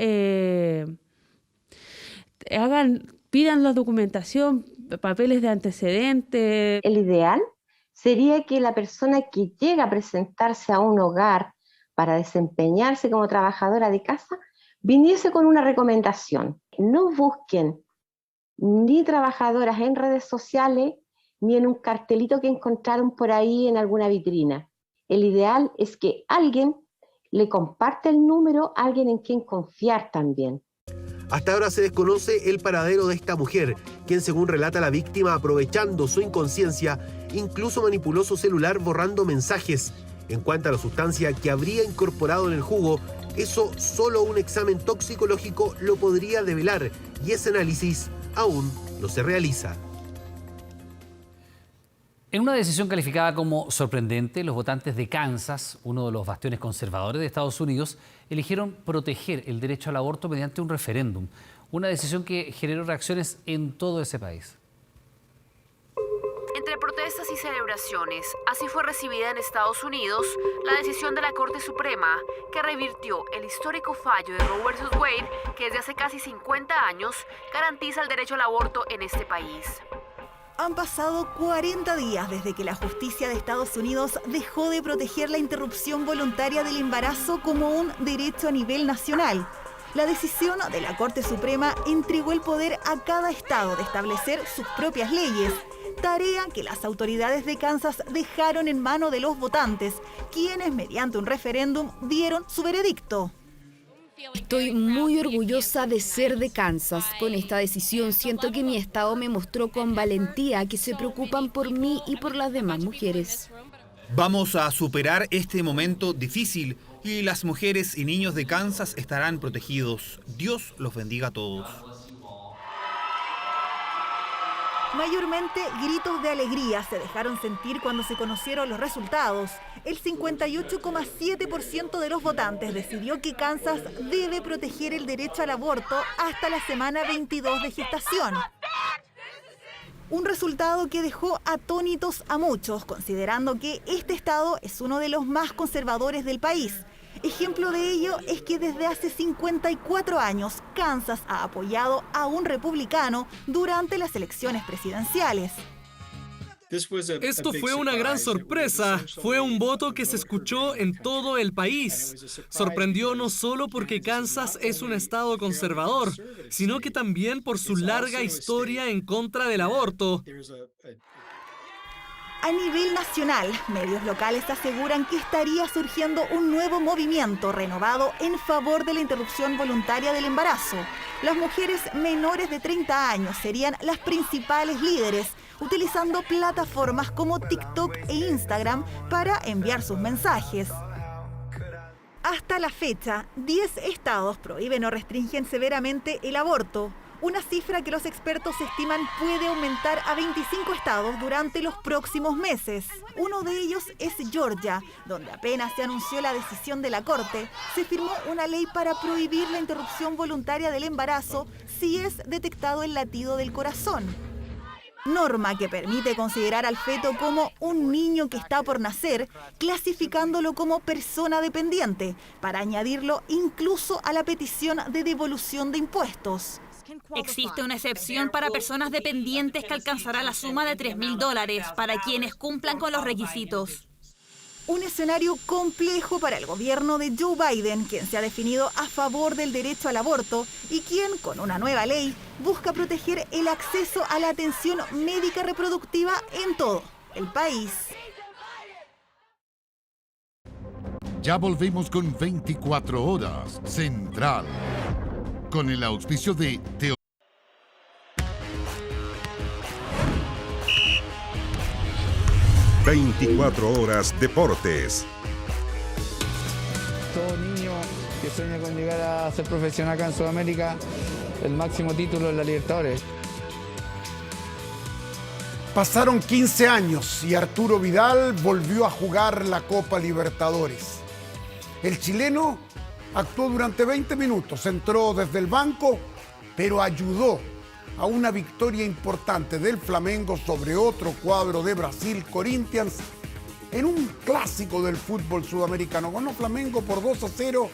pidan la documentación, papeles de antecedentes. El ideal sería que la persona que llega a presentarse a un hogar para desempeñarse como trabajadora de casa viniese con una recomendación. No busquen ni trabajadoras en redes sociales, ni en un cartelito que encontraron por ahí en alguna vitrina. El ideal es que alguien le comparte el número, alguien en quien confiar también. Hasta ahora se desconoce el paradero de esta mujer, quien, según relata la víctima, aprovechando su inconsciencia, incluso manipuló su celular borrando mensajes. En cuanto a la sustancia que habría incorporado en el jugo, eso solo un examen toxicológico lo podría develar, y ese análisis aún no se realiza. En una decisión calificada como sorprendente, los votantes de Kansas, uno de los bastiones conservadores de Estados Unidos, eligieron proteger el derecho al aborto mediante un referéndum. Una decisión que generó reacciones en todo ese país. Entre protestas y celebraciones, así fue recibida en Estados Unidos la decisión de la Corte Suprema que revirtió el histórico fallo de Roe vs. Wade, que desde hace casi 50 años garantiza el derecho al aborto en este país. Han pasado 40 días desde que la justicia de Estados Unidos dejó de proteger la interrupción voluntaria del embarazo como un derecho a nivel nacional. La decisión de la Corte Suprema entregó el poder a cada estado de establecer sus propias leyes, tarea que las autoridades de Kansas dejaron en manos de los votantes, quienes mediante un referéndum dieron su veredicto. Estoy muy orgullosa de ser de Kansas. Con esta decisión siento que mi estado me mostró con valentía que se preocupan por mí y por las demás mujeres. Vamos a superar este momento difícil y las mujeres y niños de Kansas estarán protegidos. Dios los bendiga a todos. Mayormente, gritos de alegría se dejaron sentir cuando se conocieron los resultados. El 58,7% de los votantes decidió que Kansas debe proteger el derecho al aborto hasta la semana 22 de gestación. Un resultado que dejó atónitos a muchos, considerando que este estado es uno de los más conservadores del país. Ejemplo de ello es que desde hace 54 años Kansas ha apoyado a un republicano durante las elecciones presidenciales. Esto fue una gran sorpresa. Fue un voto que se escuchó en todo el país. Sorprendió no solo porque Kansas es un estado conservador, sino que también por su larga historia en contra del aborto. A nivel nacional, medios locales aseguran que estaría surgiendo un nuevo movimiento renovado en favor de la interrupción voluntaria del embarazo. Las mujeres menores de 30 años serían las principales líderes, utilizando plataformas como TikTok e Instagram para enviar sus mensajes. Hasta la fecha, 10 estados prohíben o restringen severamente el aborto, una cifra que los expertos estiman puede aumentar a 25 estados durante los próximos meses. Uno de ellos es Georgia, donde apenas se anunció la decisión de la Corte, se firmó una ley para prohibir la interrupción voluntaria del embarazo si es detectado el latido del corazón. Norma que permite considerar al feto como un niño que está por nacer, clasificándolo como persona dependiente, para añadirlo incluso a la petición de devolución de impuestos. Existe una excepción para personas dependientes que alcanzará la suma de $3.000 para quienes cumplan con los requisitos. Un escenario complejo para el gobierno de Joe Biden, quien se ha definido a favor del derecho al aborto y quien, con una nueva ley, busca proteger el acceso a la atención médica reproductiva en todo el país. Ya volvemos con 24 horas Central, con el auspicio de 24 horas Deportes. Todo niño que sueña con llegar a ser profesional acá en Sudamérica, el máximo título es la Libertadores. Pasaron 15 años y Arturo Vidal volvió a jugar la Copa Libertadores. El chileno actuó durante 20 minutos, entró desde el banco, pero ayudó a una victoria importante del Flamengo sobre otro cuadro de Brasil, Corinthians, en un clásico del fútbol sudamericano. Ganó Flamengo por 2-0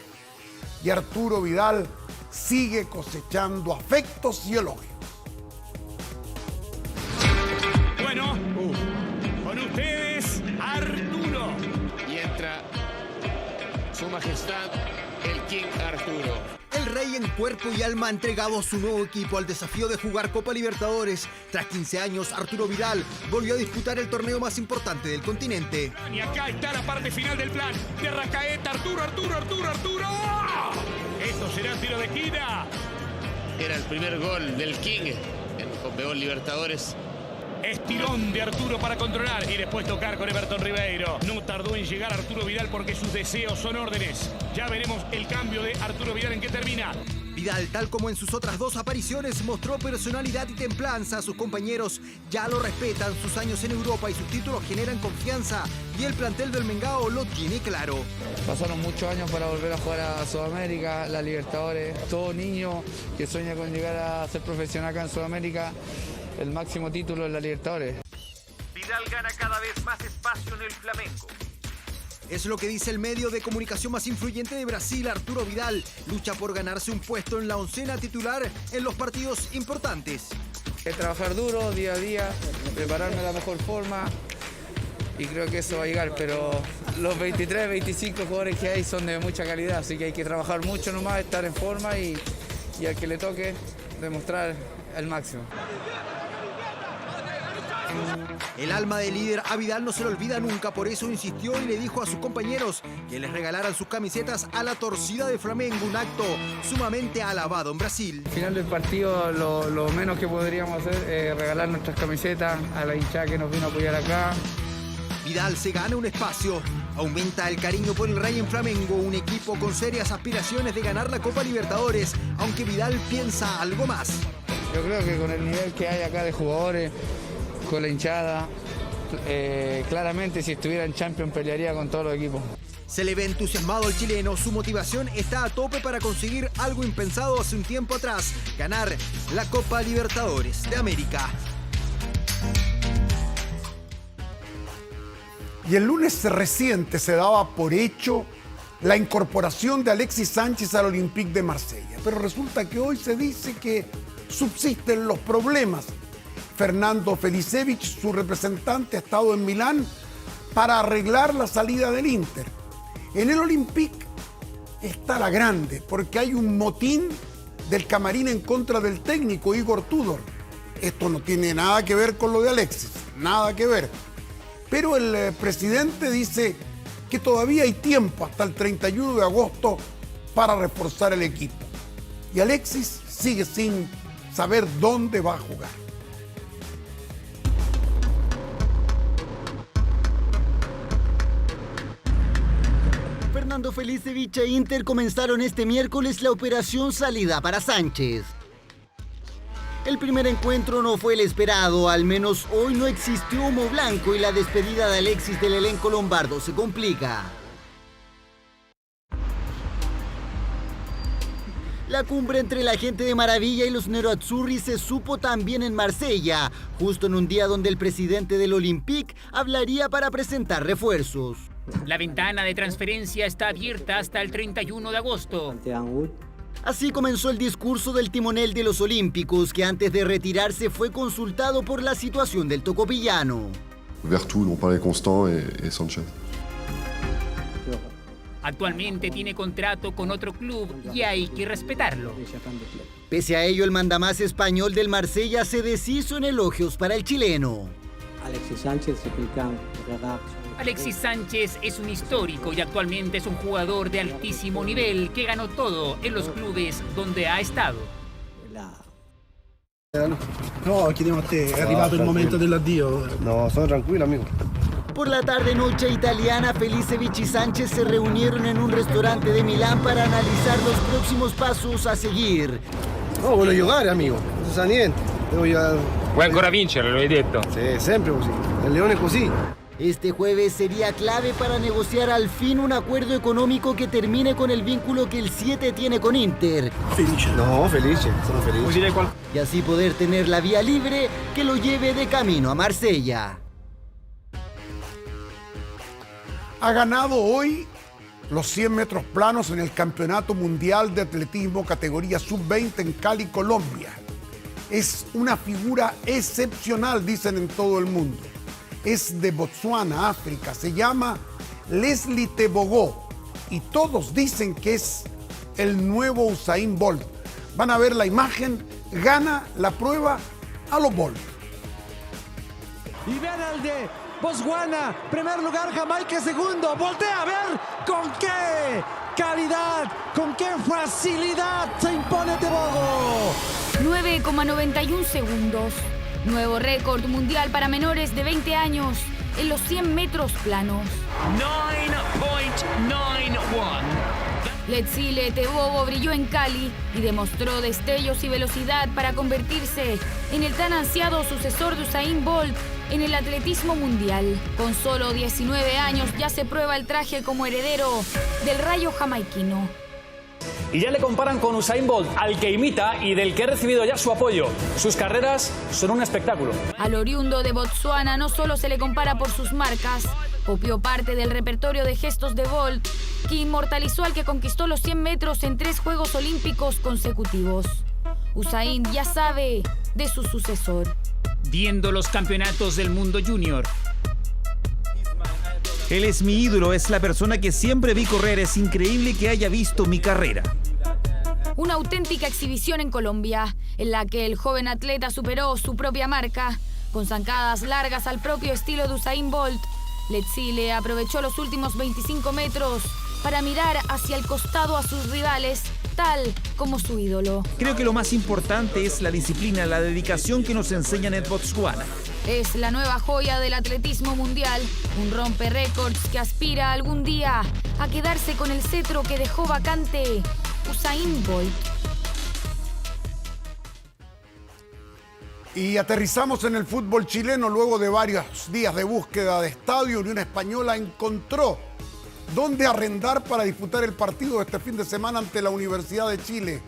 y Arturo Vidal sigue cosechando afectos y elogios. Bueno, con ustedes, Arturo. Y entra su majestad el King Arturo. El rey en cuerpo y alma ha entregado a su nuevo equipo al desafío de jugar Copa Libertadores. Tras 15 años, Arturo Vidal volvió a disputar el torneo más importante del continente. Y acá está la parte final del plan de Arrascaeta. Arturo. Esto será tiro de esquina. Era el primer gol del King en Conmebol Libertadores. Estirón de Arturo para controlar y después tocar con Everton Ribeiro. No tardó en llegar Arturo Vidal porque sus deseos son órdenes. Ya veremos el cambio de Arturo Vidal en qué termina. Vidal, tal como en sus otras 2 apariciones, mostró personalidad y templanza. Sus compañeros ya lo respetan. Sus años en Europa y sus títulos generan confianza. Y el plantel del Mengao lo tiene claro. Pasaron muchos años para volver a jugar a Sudamérica, la Libertadores. Todo niño que sueña con llegar a ser profesional acá en Sudamérica, el máximo título en la Libertadores. Vidal gana cada vez más espacio en el Flamengo. Es lo que dice el medio de comunicación más influyente de Brasil. Arturo Vidal lucha por ganarse un puesto en la oncena titular en los partidos importantes. Es trabajar duro día a día, prepararme de la mejor forma y creo que eso va a llegar, pero los 23, 25 jugadores que hay son de mucha calidad, así que hay que trabajar mucho nomás, estar en forma y al que le toque demostrar el máximo. El alma del líder a Vidal no se lo olvida nunca, por eso insistió y le dijo a sus compañeros que les regalaran sus camisetas a la torcida de Flamengo, un acto sumamente alabado en Brasil. Al final del partido lo menos que podríamos hacer es regalar nuestras camisetas a la hinchada que nos vino a apoyar acá. Vidal se gana un espacio, aumenta el cariño por el Rey en Flamengo, un equipo con serias aspiraciones de ganar la Copa Libertadores, aunque Vidal piensa algo más. Yo creo que con el nivel que hay acá de jugadores, con la hinchada, claramente si estuviera en Champions pelearía con todos los equipos. Se le ve entusiasmado al chileno, su motivación está a tope para conseguir algo impensado hace un tiempo atrás, ganar la Copa Libertadores de América. Y el lunes reciente se daba por hecho la incorporación de Alexis Sánchez al Olympique de Marsella, pero resulta que hoy se dice que subsisten los problemas. Fernando Felicevich, su representante, ha estado en Milán para arreglar la salida del Inter. En el Olympique está la grande, porque hay un motín del camarín en contra del técnico Igor Tudor. Esto no tiene nada que ver con lo de Alexis, nada que ver. Pero el presidente dice que todavía hay tiempo hasta el 31 de agosto para reforzar el equipo. Y Alexis sigue sin saber dónde va a jugar. Fernando Felicevich e Inter comenzaron este miércoles la operación salida para Sánchez. El primer encuentro no fue el esperado, al menos hoy no existió humo blanco y la despedida de Alexis del elenco lombardo se complica. La cumbre entre la gente de Maravilla y los Nerazzurri se supo también en Marsella, justo en un día donde el presidente del Olympique hablaría para presentar refuerzos. La ventana de transferencia está abierta hasta el 31 de agosto. Así comenzó el discurso del timonel de los Olímpicos, que antes de retirarse fue consultado por la situación del tocopillano. Vertu, dont parlait Constant, et Sánchez. Actualmente tiene contrato con otro club y hay que respetarlo. Pese a ello, el mandamás español del Marsella se deshizo en elogios para el chileno. Alexis Sánchez es un histórico y actualmente es un jugador de altísimo nivel que ganó todo en los clubes donde ha estado. No, chiediamo è arrivato il momento dell'addio. No, sono tranquilo, amigo. Por la tarde-noche italiana, Felicevich y Sánchez se reunieron en un restaurante de Milán para analizar los próximos pasos a seguir. No, voglio giocare, amigo. Non si sa niente. Vuoi ancora vincere, lo hai detto? Sì, sempre così. Il Leone è così. Este jueves sería clave para negociar al fin un acuerdo económico que termine con el vínculo que el 7 tiene con Inter. Felice. No, felice, sono felice. Y así poder tener la vía libre que lo lleve de camino a Marsella. Ha ganado hoy los 100 metros planos en el Campeonato Mundial de Atletismo categoría sub-20 en Cali, Colombia. Es una figura excepcional, dicen en todo el mundo. Es de Botsuana, África. Se llama Leslie Tebogo y todos dicen que es el nuevo Usain Bolt. Van a ver la imagen, gana la prueba a los Bolt. Y ven al de Botswana, primer lugar Jamaica, segundo, voltea a ver con qué calidad, con qué facilidad se impone Tebogo. 9,91 segundos. Nuevo récord mundial para menores de 20 años en los 100 metros planos. 9.91. Letsile Tebogo brilló en Cali y demostró destellos y velocidad para convertirse en el tan ansiado sucesor de Usain Bolt en el atletismo mundial. Con solo 19 años ya se prueba el traje como heredero del rayo jamaiquino. Y ya le comparan con Usain Bolt, al que imita y del que ha recibido ya su apoyo. Sus carreras son un espectáculo. Al oriundo de Botsuana no solo se le compara por sus marcas, copió parte del repertorio de gestos de Bolt, que inmortalizó al que conquistó los 100 metros en 3 Juegos Olímpicos consecutivos. Usain ya sabe de su sucesor. Viendo los campeonatos del mundo junior. Él es mi ídolo, es la persona que siempre vi correr, es increíble que haya visto mi carrera. Una auténtica exhibición en Colombia, en la que el joven atleta superó su propia marca, con zancadas largas al propio estilo de Usain Bolt. Letsile aprovechó los últimos 25 metros para mirar hacia el costado a sus rivales, tal como su ídolo. Creo que lo más importante es la disciplina, la dedicación que nos enseñan en Botswana. Es la nueva joya del atletismo mundial, un rompe récords que aspira algún día a quedarse con el cetro que dejó vacante Usain Bolt. Y aterrizamos en el fútbol chileno luego de varios días de búsqueda de estadio. Unión Española encontró dónde arrendar para disputar el partido de este fin de semana ante la Universidad de Chile.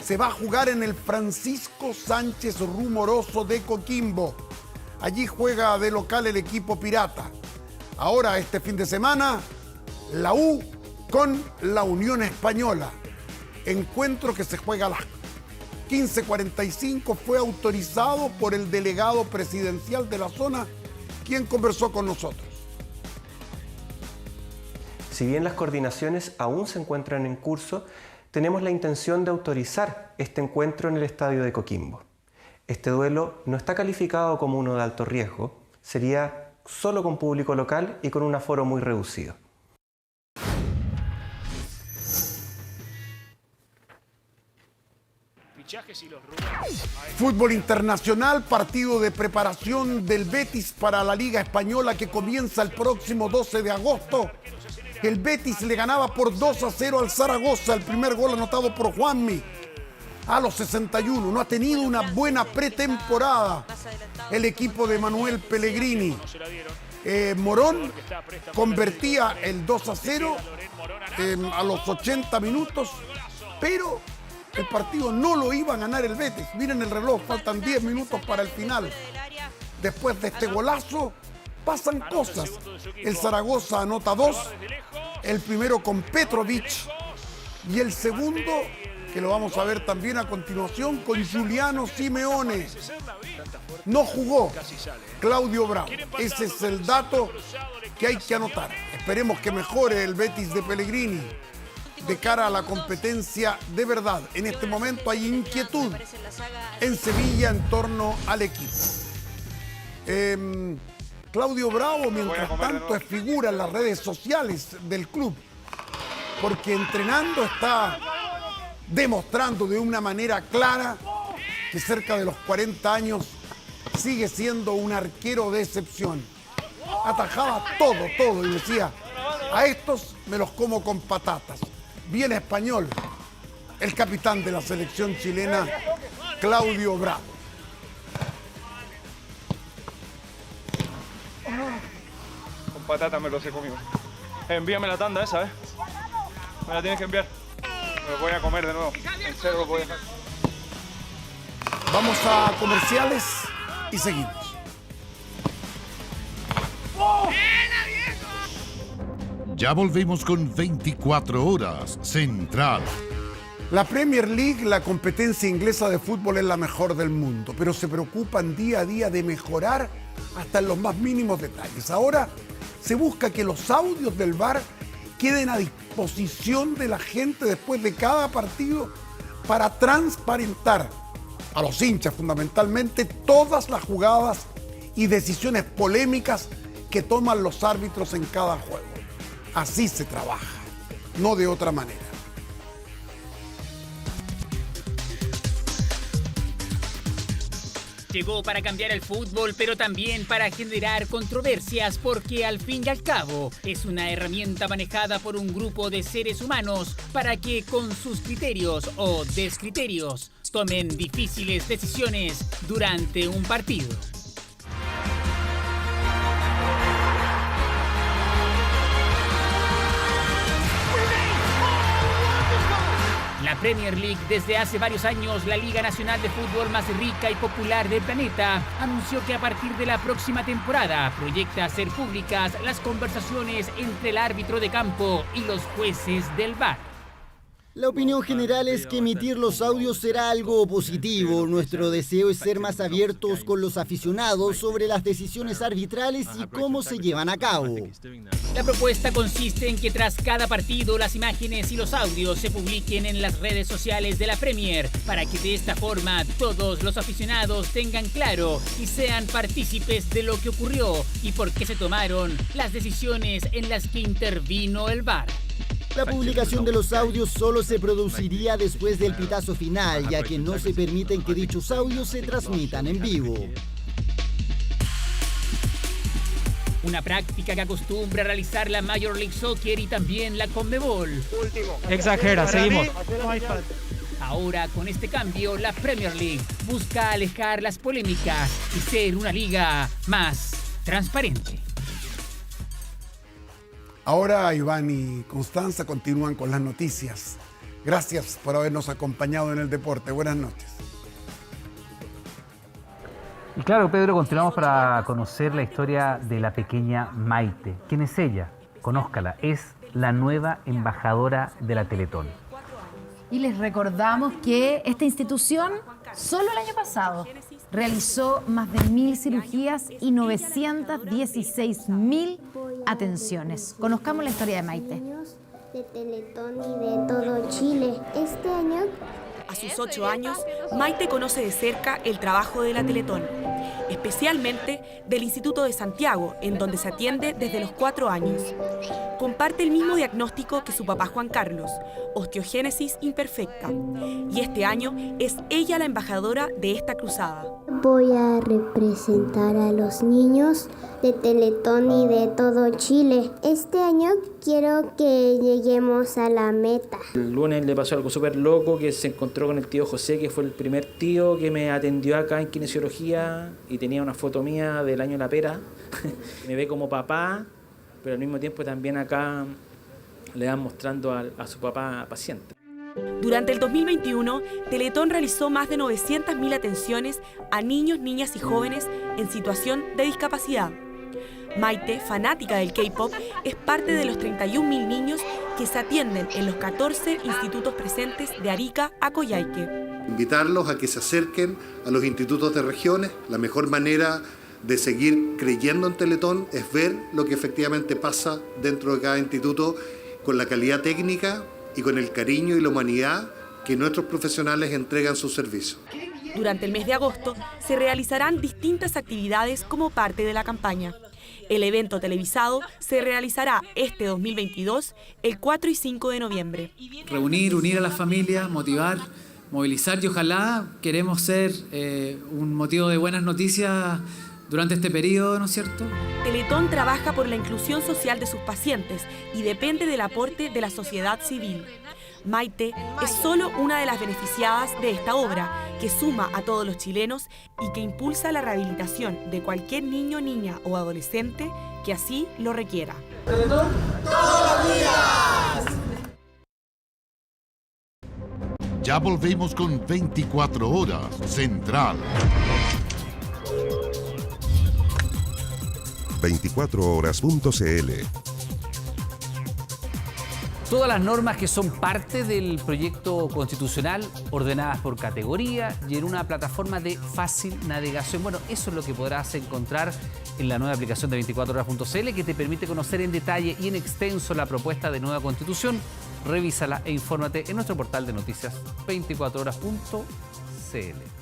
Se va a jugar en el Francisco Sánchez Rumoroso de Coquimbo. Allí juega de local el equipo pirata. Ahora, este fin de semana, la U con la Unión Española. Encuentro que se juega a las 15:45. Fue autorizado por el delegado presidencial de la zona, quien conversó con nosotros. Si bien las coordinaciones aún se encuentran en curso, tenemos la intención de autorizar este encuentro en el estadio de Coquimbo. Este duelo no está calificado como uno de alto riesgo, sería solo con público local y con un aforo muy reducido. Fútbol internacional, partido de preparación del Betis para la Liga Española que comienza el próximo 12 de agosto. El Betis le ganaba por 2-0 al Zaragoza, el primer gol anotado por Juanmi a los 61. No ha tenido una buena pretemporada el equipo de Manuel Pellegrini. Morón convertía el 2-0 a los 80 minutos, pero el partido no lo iba a ganar el Betis. Miren el reloj, faltan 10 minutos para el final. Después de este golazo pasan cosas. El Zaragoza anota 2, el primero con Petrovic y el segundo, que lo vamos a ver también a continuación, con Giuliano Simeone. No jugó Claudio Bravo. Ese es el dato que hay que anotar. Esperemos que mejore el Betis de Pellegrini de cara a la competencia de verdad. En este momento hay inquietud en Sevilla en torno al equipo. Claudio Bravo, mientras tanto, es figura en las redes sociales del club, porque entrenando está demostrando de una manera clara que cerca de los 40 años sigue siendo un arquero de excepción. Atajaba todo y decía, a estos me los como con patatas. Bien español, el capitán de la selección chilena, Claudio Bravo. Con patatas me los he comido. Envíame la tanda esa, ¿eh? Me la tienes que enviar. Me lo voy a comer de nuevo. En serio lo voy a dejar. Vamos a comerciales y seguimos. Ya volvemos con 24 horas Central. La Premier League, la competencia inglesa de fútbol, es la mejor del mundo, pero se preocupan día a día de mejorar hasta en los más mínimos detalles. Ahora se busca que los audios del VAR queden a disposición de la gente después de cada partido para transparentar a los hinchas fundamentalmente todas las jugadas y decisiones polémicas que toman los árbitros en cada juego. Así se trabaja, no de otra manera. Llegó para cambiar el fútbol, pero también para generar controversias, porque al fin y al cabo es una herramienta manejada por un grupo de seres humanos para que con sus criterios o descriterios tomen difíciles decisiones durante un partido. La Premier League, desde hace varios años la Liga Nacional de Fútbol más rica y popular del planeta, anunció que a partir de la próxima temporada proyecta hacer públicas las conversaciones entre el árbitro de campo y los jueces del VAR. La opinión general es que emitir los audios será algo positivo. Nuestro deseo es ser más abiertos con los aficionados sobre las decisiones arbitrales y cómo se llevan a cabo. La propuesta consiste en que tras cada partido las imágenes y los audios se publiquen en las redes sociales de la Premier para que de esta forma todos los aficionados tengan claro y sean partícipes de lo que ocurrió y por qué se tomaron las decisiones en las que intervino el VAR. La publicación de los audios solo se produciría después del pitazo final, ya que no se permiten que dichos audios se transmitan en vivo. Una práctica que acostumbra a realizar la Major League Soccer y también la CONMEBOL. Exagera, seguimos. Ahora, con este cambio, la Premier League busca alejar las polémicas y ser una liga más transparente. Ahora Iván y Constanza continúan con las noticias. Gracias por habernos acompañado en el deporte. Buenas noches. Y claro, Pedro, continuamos para conocer la historia de la pequeña Maite. ¿Quién es ella? Conózcala. Es la nueva embajadora de la Teletón. Y les recordamos que esta institución, solo el año pasado, realizó más de 1.000 cirugías y 916.000 atenciones. Conozcamos la historia de Maite. De Teletón y de todo Chile. Este año, a sus 8 años, Maite conoce de cerca el trabajo de la Teletón, especialmente del Instituto de Santiago, en donde se atiende desde los 4 años. Comparte el mismo diagnóstico que su papá Juan Carlos, osteogénesis imperfecta, y este año es ella la embajadora de esta cruzada. Voy a representar a los niños de Teletón y de todo Chile. Este año quiero que lleguemos a la meta. El lunes le pasó algo súper loco, que se encontró con el tío José, que fue el primer tío que me atendió acá en kinesiología y tenía una foto mía del año de la pera. Me ve como papá, pero al mismo tiempo también acá le van mostrando a su papá paciente. Durante el 2021, Teletón realizó más de 900.000 atenciones a niños, niñas y jóvenes en situación de discapacidad. Maite, fanática del K-pop, es parte de los 31.000 niños que se atienden en los 14 institutos presentes de Arica a Coyhaique. Invitarlos a que se acerquen a los institutos de regiones. La mejor manera de seguir creyendo en Teletón es ver lo que efectivamente pasa dentro de cada instituto con la calidad técnica y con el cariño y la humanidad que nuestros profesionales entregan sus servicios. Durante el mes de agosto se realizarán distintas actividades como parte de la campaña. El evento televisado se realizará este 2022, el 4 y 5 de noviembre. Unir a las familias, motivar, movilizar y ojalá queremos ser un motivo de buenas noticias durante este periodo, ¿no es cierto? Teletón trabaja por la inclusión social de sus pacientes y depende del aporte de la sociedad civil. Maite es solo una de las beneficiadas de esta obra, que suma a todos los chilenos y que impulsa la rehabilitación de cualquier niño, niña o adolescente que así lo requiera. ¡Teletón todos los días! Ya volvemos con 24 horas Central. 24horas.cl Todas las normas que son parte del proyecto constitucional, ordenadas por categoría y en una plataforma de fácil navegación. Bueno, eso es lo que podrás encontrar en la nueva aplicación de 24horas.cl, que te permite conocer en detalle y en extenso la propuesta de nueva constitución. Revísala e infórmate en nuestro portal de noticias 24horas.cl.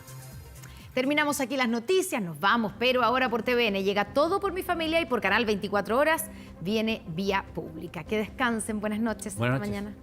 Terminamos aquí las noticias, nos vamos, pero ahora por TVN llega Todo por mi familia y por Canal 24 Horas viene Vía Pública. Que descansen, buenas noches, hasta mañana.